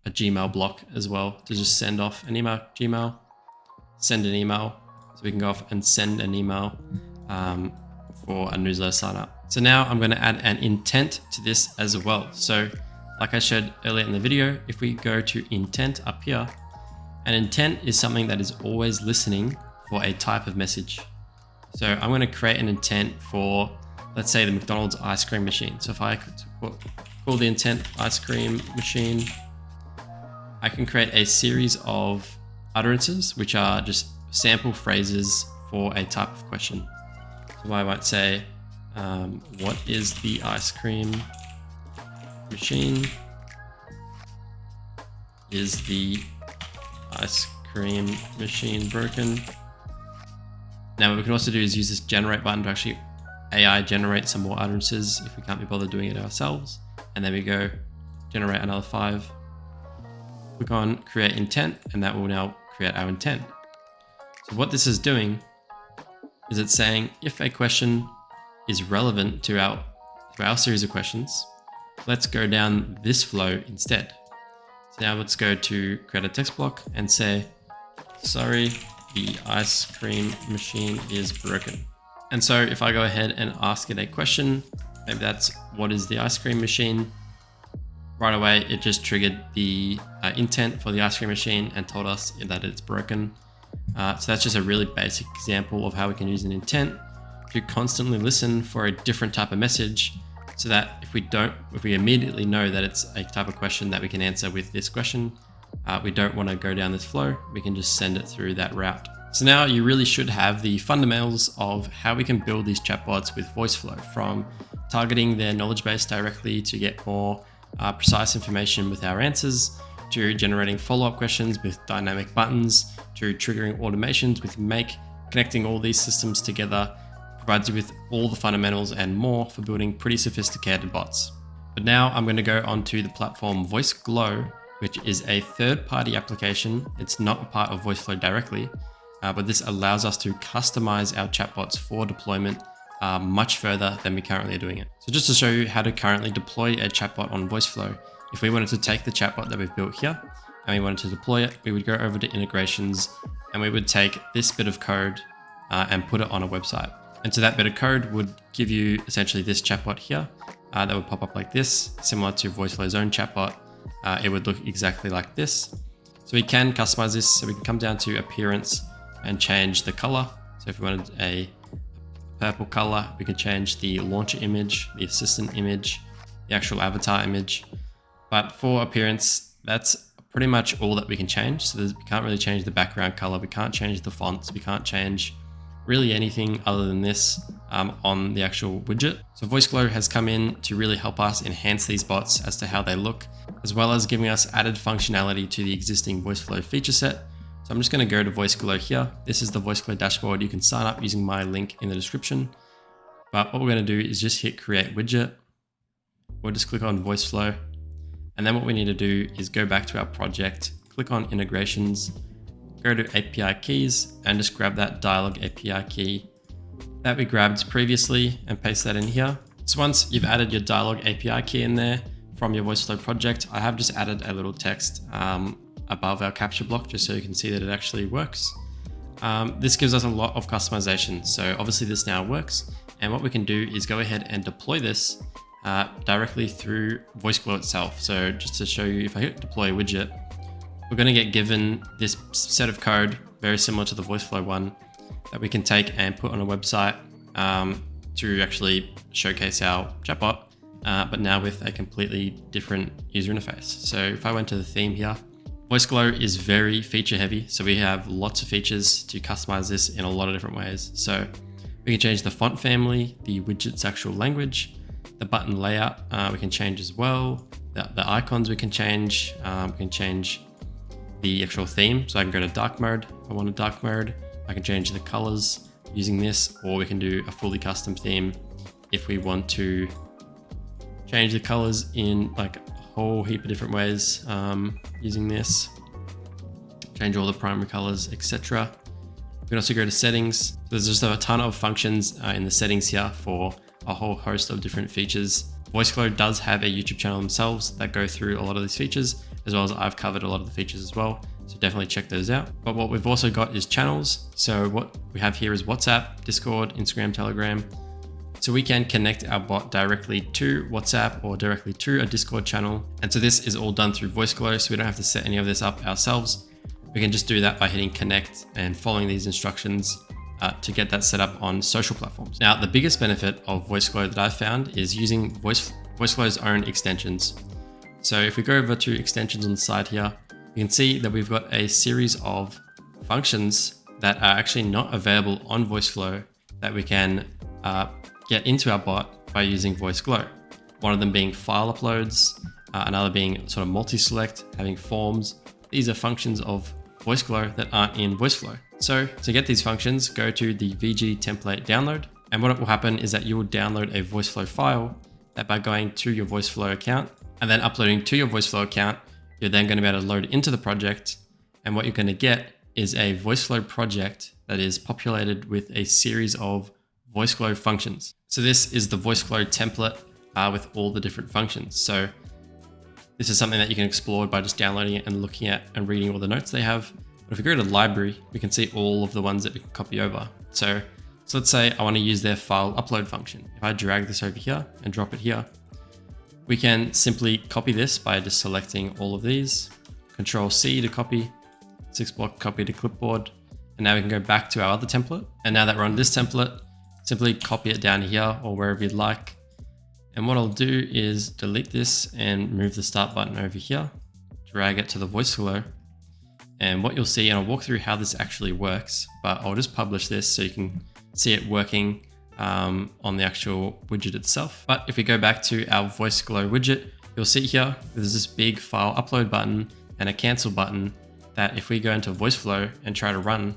a Gmail block as well to just send off an email, Gmail, send an email. So we can go off and send an email for a newsletter sign up. So now I'm going to add an intent to this as well. So like I showed earlier in the video, if we go to intent up here, an intent is something that is always listening for a type of message. So I'm going to create an intent for, let's say, the McDonald's ice cream machine. So if I could call the intent ice cream machine, I can create a series of utterances, which are just sample phrases for a type of question. So I might say, what is the ice cream machine? Is the ice cream machine broken? Now what we can also do is use this generate button to actually AI generate some more utterances if we can't be bothered doing it ourselves. And then we go generate another 5. Click on create intent, and that will now create our intent. So what this is doing is it's saying if a question is relevant to our series of questions, let's go down this flow instead. So now let's go to create a text block and say, sorry, the ice cream machine is broken. And so if I go ahead and ask it a question, maybe that's what is the ice cream machine? Right away, it just triggered the intent for the ice cream machine and told us that it's broken. So that's just a really basic example of how we can use an intent to constantly listen for a different type of message, so that if we immediately know that it's a type of question that we can answer with this question, we don't want to go down this flow, we can just send it through that route. So now you really should have the fundamentals of how we can build these chatbots with Voiceflow, from targeting their knowledge base directly to get more precise information with our answers, to generating follow-up questions with dynamic buttons, to triggering automations with make. Connecting all these systems together provides you with all the fundamentals and more for building pretty sophisticated bots. But now I'm going to go onto the platform Voiceglow, which is a third-party application. It's not a part of Voiceflow directly, but this allows us to customize our chatbots for deployment much further than we currently are doing it. So just to show you how to currently deploy a chatbot on Voiceflow, if we wanted to take the chatbot that we've built here and we wanted to deploy it, we would go over to integrations and we would take this bit of code and put it on a website. And so that bit of code would give you essentially this chatbot here that would pop up like this, similar to Voiceflow's own chatbot. It would look exactly like this. So we can customize this. So we can come down to appearance and change the color. So if we wanted a purple color, we can change the launcher image, the assistant image, the actual avatar image. But for appearance, that's pretty much all that we can change. So we can't really change the background color. We can't change the fonts. We can't change really anything other than this on the actual widget. So Voiceglow has come in to really help us enhance these bots as to how they look, as well as giving us added functionality to the existing Voiceflow feature set. So I'm just going to go to Voiceglow here. This is the Voiceglow dashboard. You can sign up using my link in the description. But what we're going to do is just hit create widget. We'll just click on Voiceflow. And then what we need to do is go back to our project, click on integrations, go to API keys, and just grab that dialog API key that we grabbed previously and paste that in here. So once you've added your dialog API key in there from your Voiceflow project, I have just added a little text above our capture block just so you can see that it actually works. This gives us a lot of customization. So obviously this now works. And what we can do is go ahead and deploy this directly through Voiceglow itself. So just to show you, if I hit deploy widget, we're going to get given this set of code, very similar to the Voiceflow one, that we can take and put on a website to actually showcase our chatbot, but now with a completely different user interface. So if I went to the theme here, Voiceglow is very feature heavy. So we have lots of features to customize this in a lot of different ways. So we can change the font family, the widget's actual language, the button layout we can change as well. The icons we can change the actual theme. So I can go to dark mode. If I want a dark mode, I can change the colors using this, or we can do a fully custom theme if we want to change the colors in like a whole heap of different ways using this. Change all the primary colors, etc. We can also go to settings. There's just a ton of functions in the settings here for a whole host of different features. Voiceglow does have a YouTube channel themselves that go through a lot of these features, as well as I've covered a lot of the features as well. So definitely check those out. But what we've also got is channels. So what we have here is WhatsApp, Discord, Instagram, Telegram. So we can connect our bot directly to WhatsApp or directly to a Discord channel. And so this is all done through Voiceglow, so we don't have to set any of this up ourselves. We can just do that by hitting connect and following these instructions to get that set up on social platforms. Now, the biggest benefit of Voiceglow that I've found is using Voiceglow's own extensions. So if we go over to extensions on the side here, you can see that we've got a series of functions that are actually not available on Voiceflow that we can get into our bot by using Voiceglow. One of them being file uploads, another being sort of multi-select, having forms. These are functions of Voiceglow that aren't in Voiceflow. So to get these functions, go to the VG template download. And what will happen is that you will download a Voiceflow file that by going to your Voiceflow account and then uploading to your Voiceflow account, you're then going to be able to load into the project. And what you're going to get is a Voiceflow project that is populated with a series of Voiceglow functions. So this is the Voiceglow template with all the different functions. So this is something that you can explore by just downloading it and looking at and reading all the notes they have. But if we go to library, we can see all of the ones that we can copy over. So let's say I want to use their file upload function. If I drag this over here and drop it here, we can simply copy this by just selecting all of these, Control C to copy, 6-block copy to clipboard. And now we can go back to our other template. And now that we're on this template, simply copy it down here or wherever you'd like. And what I'll do is delete this and move the start button over here, drag it to the Voiceglow. And what you'll see, and I'll walk through how this actually works, but I'll just publish this so you can see it working on the actual widget itself. But if we go back to our Voiceglow widget, you'll see here, there's this big file upload button and a cancel button that if we go into Voiceflow and try to run,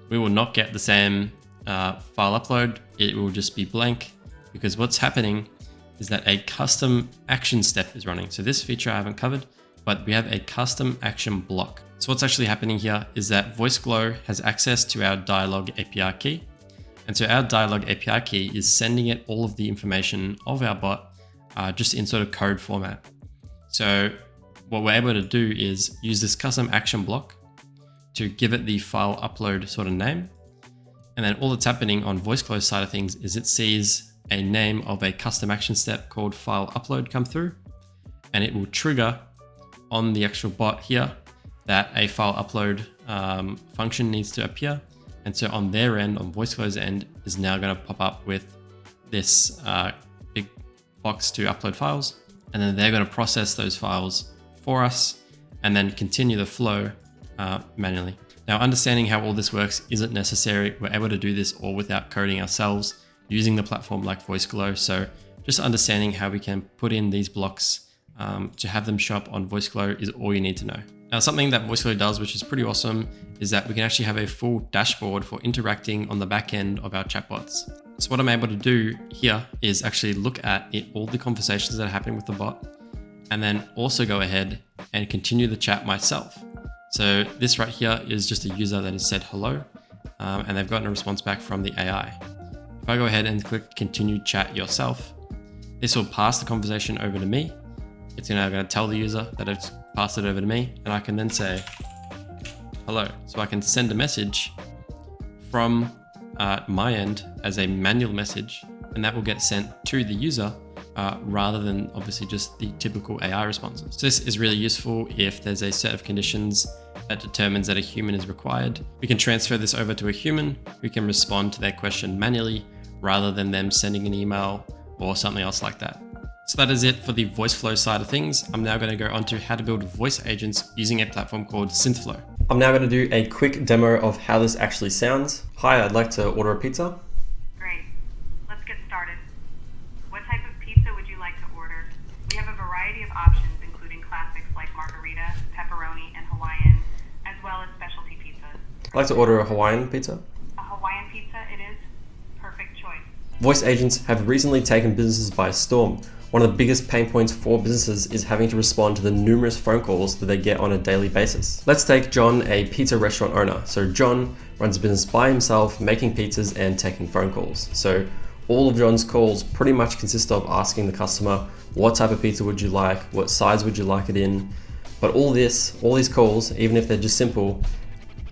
we will not get the same file upload. It will just be blank because what's happening is that a custom action step is running. So this feature I haven't covered, but we have a custom action block. So what's actually happening here is that Voiceglow has access to our dialog API key. And so our dialog API key is sending it all of the information of our bot just in sort of code format. So what we're able to do is use this custom action block to give it the file upload sort of name. And then all that's happening on Voiceglow's side of things is it sees a name of a custom action step called file upload come through, and it will trigger on the actual bot here that a file upload function needs to appear. And so on their end, on Voiceglow's end, is now going to pop up with this big box to upload files. And then they're going to process those files for us and then continue the flow manually. Now, understanding how all this works isn't necessary. We're able to do this all without coding ourselves using the platform like Voiceglow. So just understanding how we can put in these blocks to have them show up on Voiceglow is all you need to know. Now, something that Voiceglow does, which is pretty awesome, is that we can actually have a full dashboard for interacting on the back end of our chatbots. So what I'm able to do here is actually look at all the conversations that are happening with the bot, and then also go ahead and continue the chat myself. So this right here is just a user that has said hello, and they've gotten a response back from the AI. If I go ahead and click continue chat yourself, this will pass the conversation over to me. It's now going to tell the user that it's passed it over to me, and I can then say hello. So I can send a message from my end as a manual message, and that will get sent to the user rather than obviously just the typical AI responses. So this is really useful if there's a set of conditions that determines that a human is required. We can transfer this over to a human who can respond to their question manually rather than them sending an email or something else like that. So that is it for the Voiceflow side of things. I'm now going to go on to how to build voice agents using a platform called Synthflow. I'm now going to do a quick demo of how this actually sounds. Hi, I'd like to order a pizza. Great. Let's get started. What type of pizza would you like to order? We have a variety of options, including classics like margarita, pepperoni, and Hawaiian, as well as specialty pizzas. I'd like to order a Hawaiian pizza. A Hawaiian pizza it is. Perfect choice. Voice agents have recently taken businesses by storm. One of the biggest pain points for businesses is having to respond to the numerous phone calls that they get on a daily basis. Let's take John, a pizza restaurant owner. So John runs a business by himself, making pizzas and taking phone calls. So all of John's calls pretty much consist of asking the customer, what type of pizza would you like? What size would you like it in? But all these calls, even if they're just simple,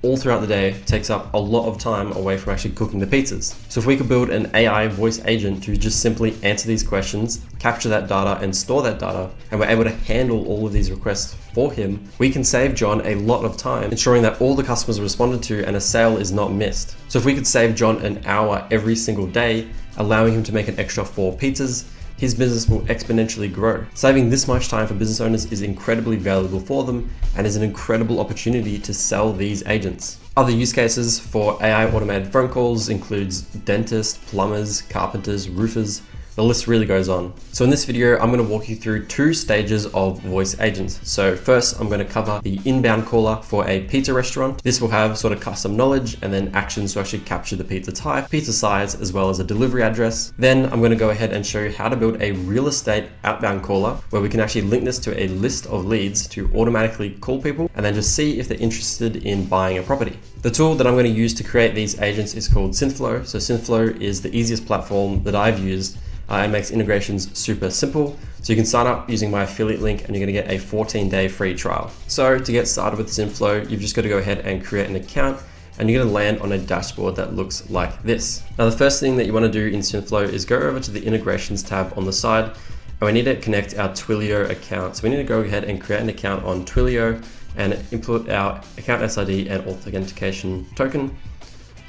all throughout the day takes up a lot of time away from actually cooking the pizzas. So if we could build an AI voice agent to just simply answer these questions, capture that data and store that data, and we're able to handle all of these requests for him, we can save John a lot of time, ensuring that all the customers are responded to and a sale is not missed. So if we could save John an hour every single day, allowing him to make an extra 4 pizzas, his business will exponentially grow. Saving this much time for business owners is incredibly valuable for them and is an incredible opportunity to sell these agents. Other use cases for AI automated phone calls includes dentists, plumbers, carpenters, roofers. The list really goes on. So in this video, I'm going to walk you through 2 stages of voice agents. So first, I'm going to cover the inbound caller for a pizza restaurant. This will have sort of custom knowledge and then actions to actually capture the pizza type, pizza size, as well as a delivery address. Then I'm going to go ahead and show you how to build a real estate outbound caller where we can actually link this to a list of leads to automatically call people and then just see if they're interested in buying a property. The tool that I'm going to use to create these agents is called Synthflow. So Synthflow is the easiest platform that I've used. It makes integrations super simple. So you can sign up using my affiliate link and you're going to get a 14-day free trial. So to get started with Synthflow, you've just got to go ahead and create an account and you're going to land on a dashboard that looks like this. Now, the first thing that you want to do in Synthflow is go over to the integrations tab on the side and we need to connect our Twilio account. So we need to go ahead and create an account on Twilio and input our account SID and authentication token.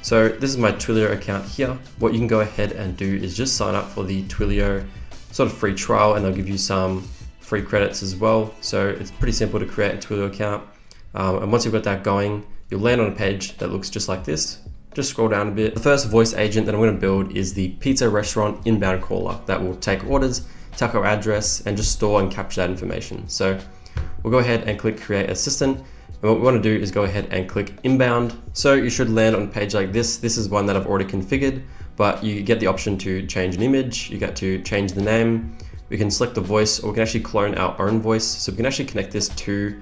So this is my Twilio account here. What you can go ahead and do is just sign up for the Twilio sort of free trial and they'll give you some free credits as well. So it's pretty simple to create a Twilio account. And once you've got that going, you'll land on a page that looks just like this. Just scroll down a bit. The first voice agent that I'm going to build is the pizza restaurant inbound caller that will take orders, take our address, and just store and capture that information. So we'll go ahead and click create assistant. And what we want to do is go ahead and click inbound. So you should land on a page like this. This is one that I've already configured, but you get the option to change an image. You get to change the name. We can select the voice, or we can actually clone our own voice. So we can actually connect this to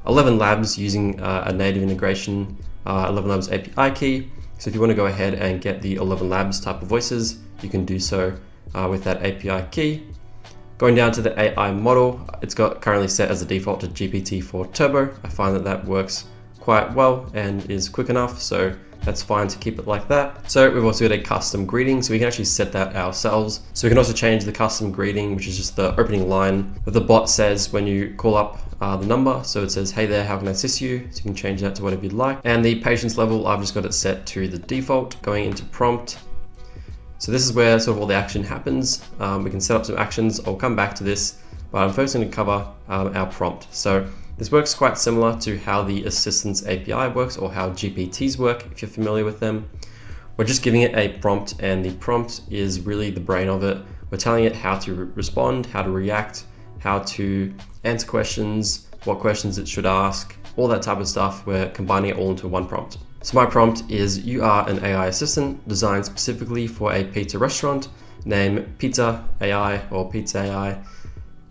11 Labs using a native integration, 11 Labs API key. So if you want to go ahead and get the 11 Labs type of voices, you can do so with that API key. Going down to the AI model, it's got currently set as a default to GPT-4 Turbo. I find that that works quite well and is quick enough, so that's fine to keep it like that. So we've also got a custom greeting, so we can actually set that ourselves. So we can also change the custom greeting, which is just the opening line that the bot says when you call up the number. So it says, hey there, how can I assist you? So you can change that to whatever you'd like. And the patience level, I've just got it set to the default. Going into prompt. So this is where sort of all the action happens. We can set up some actions. I'll come back to this, but I'm first going to cover our prompt. So this works quite similar to how the Assistants API works or how GPTs work, if you're familiar with them. We're just giving it a prompt and the prompt is really the brain of it. We're telling it how to respond, how to react, how to answer questions, what questions it should ask, all that type of stuff. We're combining it all into one prompt. So my prompt is, you are an AI assistant designed specifically for a pizza restaurant. Name Pizza AI or Pizza AI.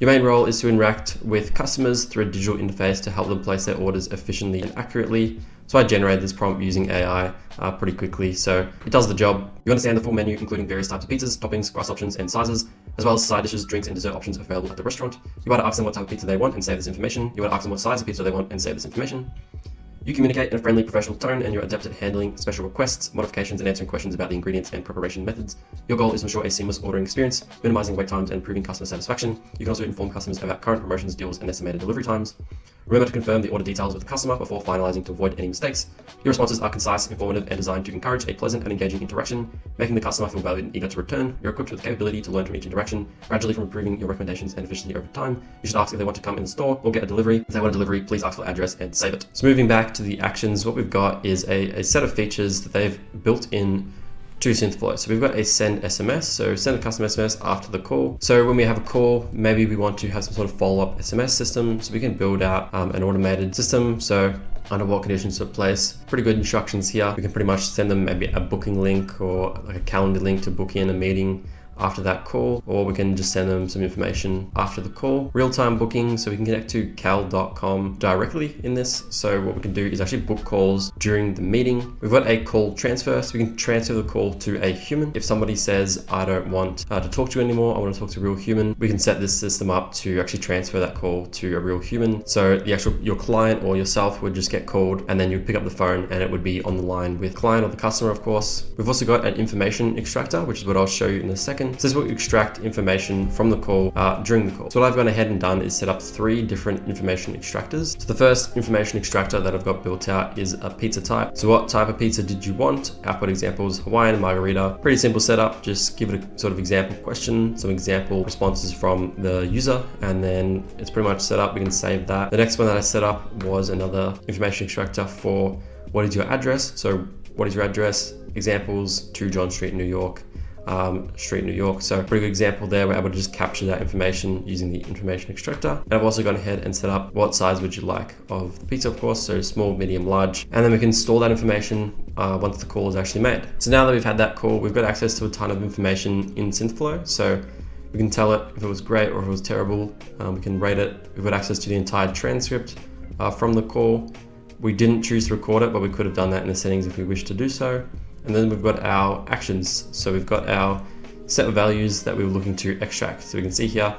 Your main role is to interact with customers through a digital interface to help them place their orders efficiently and accurately. So I generated this prompt using AI pretty quickly, so it does the job. You understand the full menu, including various types of pizzas, toppings, crust options, and sizes, as well as side dishes, drinks, and dessert options available at the restaurant. You want to ask them what type of pizza they want and save this information. You want to ask them what size of pizza they want and save this information. You communicate in a friendly, professional tone, and you're adept at handling special requests, modifications, and answering questions about the ingredients and preparation methods. Your goal is to ensure a seamless ordering experience, minimizing wait times and improving customer satisfaction. You can also inform customers about current promotions, deals, and estimated delivery times. Remember to confirm the order details with the customer before finalizing to avoid any mistakes. Your responses are concise, informative, and designed to encourage a pleasant and engaging interaction, making the customer feel valued and eager to return. You're equipped with the capability to learn from each interaction, gradually from improving your recommendations and efficiency over time. You should ask if they want to come in the store or get a delivery. If they want a delivery, please ask for the address and save it. So moving back to the actions, what we've got is a set of features that they've built in to Synthflow. So we've got a send SMS, so send a custom SMS after the call. So when we have a call, maybe we want to have some sort of follow-up SMS system, so we can build out an automated system. So under what conditions to place, pretty good instructions here. We can pretty much send them maybe a booking link or like a calendar link to book in a meeting after that call, or we can just send them some information after the call. Real-time booking, so we can connect to cal.com directly in this. So what we can do is actually book calls during the meeting. We've got a call transfer, so we can transfer the call to a human. If somebody says, I don't want to talk to you anymore, I want to talk to a real human, we can set this system up to actually transfer that call to a real human. So your client or yourself would just get called, and then you'd pick up the phone and it would be on the line with the client or the customer, of course. We've also got an information extractor, which is what I'll show you in a second. So this is what you extract information from the call during the call. So what I've gone ahead and done is set up 3 different information extractors. So the first information extractor that I've got built out is a pizza type. So what type of pizza did you want? Output examples, Hawaiian and margarita. Pretty simple setup. Just give it a sort of example question, some example responses from the user, and then it's pretty much set up. We can save that. The next one that I set up was another information extractor for what is your address? So what is your address? Examples, 2 John Street, New York. New York. So pretty good example there. We're able to just capture that information using the information extractor. And I've also gone ahead and set up what size would you like of the pizza, of course. So small, medium, large. And then we can store that information once the call is actually made. So now that we've had that call, we've got access to a ton of information in Synthflow. So we can tell it if it was great or if it was terrible. We can rate it. We've got access to the entire transcript from the call. We didn't choose to record it, but we could have done that in the settings if we wished to do so. And then we've got our actions. So we've got our set of values that we were looking to extract. So we can see here,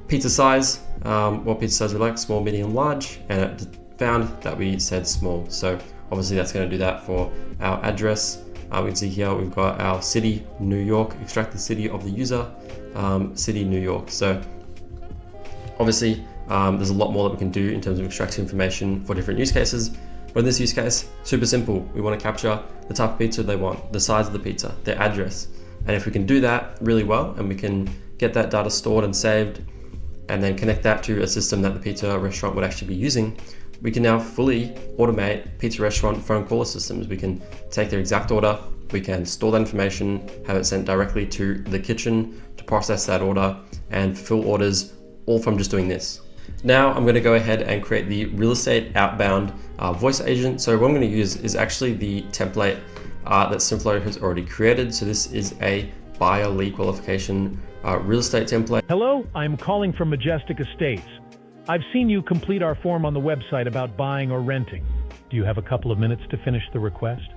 pizza size, what pizza size we like, small, medium, large, and it found that we said small. So obviously that's going to do that for our address. We can see here we've got our city, New York, extract the city of the user, city, New York. So obviously there's a lot more that we can do in terms of extracting information for different use cases. But in this use case, super simple. We want to capture the type of pizza they want, the size of the pizza, their address. And if we can do that really well, and we can get that data stored and saved, and then connect that to a system that the pizza restaurant would actually be using, we can now fully automate pizza restaurant phone caller systems. We can take their exact order, we can store that information, have it sent directly to the kitchen to process that order and fulfill orders, all from just doing this. Now I'm going to go ahead and create the real estate outbound voice agent. So what I'm going to use is actually the template that Synthflow has already created. So this is a buyer lead qualification real estate template. Hello, I'm calling from Majestic Estates. I've seen you complete our form on the website about buying or renting. Do you have a couple of minutes to finish the request?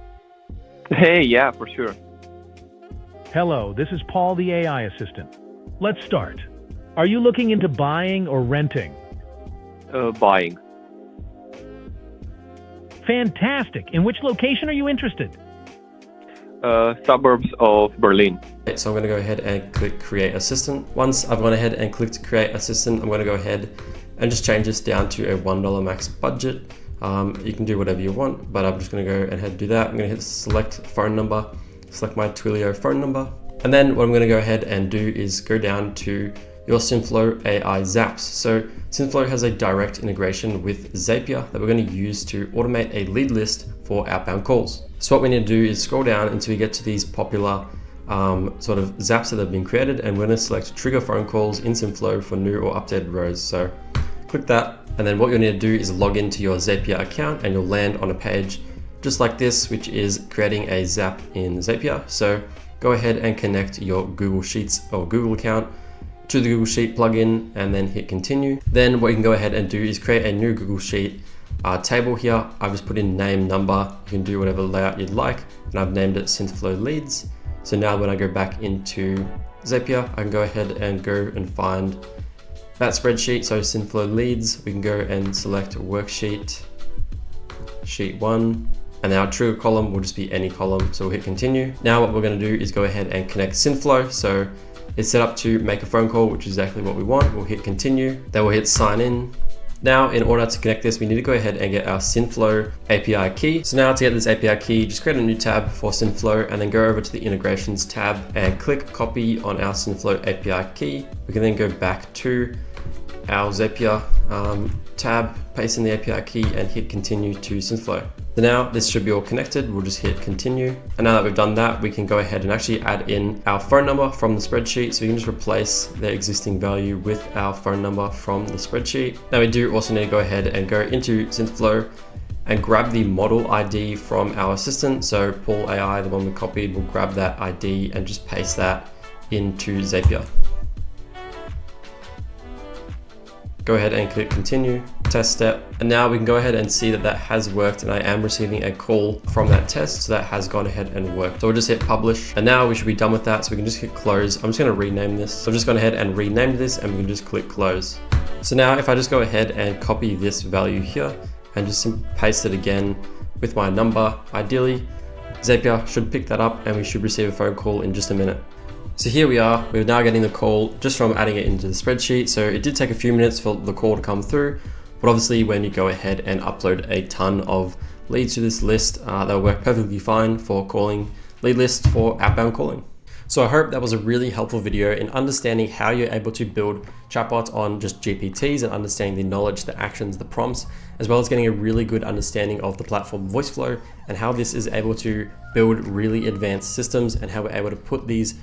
Hey, yeah, for sure. Hello, this is Paul, the AI assistant. Let's start. Are you looking into buying or renting? Buying. Fantastic. In which location are you interested? Suburbs of Berlin. Okay, so I'm going to go ahead and click Create Assistant. Once I've gone ahead and clicked Create Assistant, I'm going to go ahead and just change this down to a $1 max budget. You can do whatever you want, but I'm just going to go ahead and do that. I'm going to hit Select Phone Number, select my Twilio phone number. And then what I'm going to go ahead and do is go down to your Synthflow AI Zaps. So Synthflow has a direct integration with Zapier that we're going to use to automate a lead list for outbound calls. So what we need to do is scroll down until we get to these popular sort of zaps that have been created, and we're going to select trigger phone calls in Synthflow for new or updated rows. So click that, and then what you'll need to do is log into your Zapier account, and you'll land on a page just like this, which is creating a zap in Zapier. So go ahead and connect your Google Sheets or Google account to the Google Sheet plugin and then hit continue. Then what you can go ahead and do is create a new Google Sheet table here. I've just put in name, number. You can do whatever layout you'd like, and I've named it Synthflow Leads. So now when I go back into Zapier, I can go ahead and go and find that spreadsheet. So Synthflow Leads, we can go and select worksheet sheet 1, and our trigger column will just be any column. So we'll hit continue. Now what we're going to do is go ahead and connect Synthflow. So it's set up to make a phone call, which is exactly what we want. We'll hit continue, then we'll hit sign in. Now, in order to connect this, we need to go ahead and get our Synthflow API key. So now to get this API key, just create a new tab for Synthflow and then go over to the integrations tab and click copy on our Synthflow API key. We can then go back to our Zapier tab, paste in the API key and hit continue to Synthflow. So now this should be all connected. We'll just hit continue. And now that we've done that, we can go ahead and actually add in our phone number from the spreadsheet. So we can just replace the existing value with our phone number from the spreadsheet. Now we do also need to go ahead and go into Synthflow and grab the model ID from our assistant. So Paul AI, the one we copied, will grab that ID and just paste that into Zapier. Go ahead and click continue, test step. And now we can go ahead and see that that has worked and I am receiving a call from that test. So that has gone ahead and worked. So we'll just hit publish and now we should be done with that. So we can just hit close. I'm just going to rename this. So I've just gone ahead and renamed this and we can just click close. So now if I just go ahead and copy this value here and just paste it again with my number, ideally, Zapier should pick that up and we should receive a phone call in just a minute. So here we are, we're now getting the call just from adding it into the spreadsheet. So it did take a few minutes for the call to come through, but obviously when you go ahead and upload a ton of leads to this list, they'll work perfectly fine for calling lead lists for outbound calling. So I hope that was a really helpful video in understanding how you're able to build chatbots on just GPTs and understanding the knowledge, the actions, the prompts, as well as getting a really good understanding of the platform Voiceflow and how this is able to build really advanced systems and how we're able to put these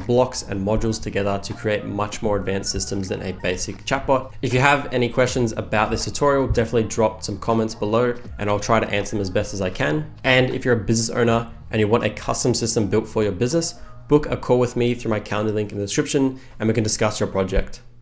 blocks and modules together to create much more advanced systems than a basic chatbot. If you have any questions about this tutorial, definitely drop some comments below and I'll try to answer them as best as I can. And if you're a business owner and you want a custom system built for your business, book a call with me through my calendar link in the description and we can discuss your project.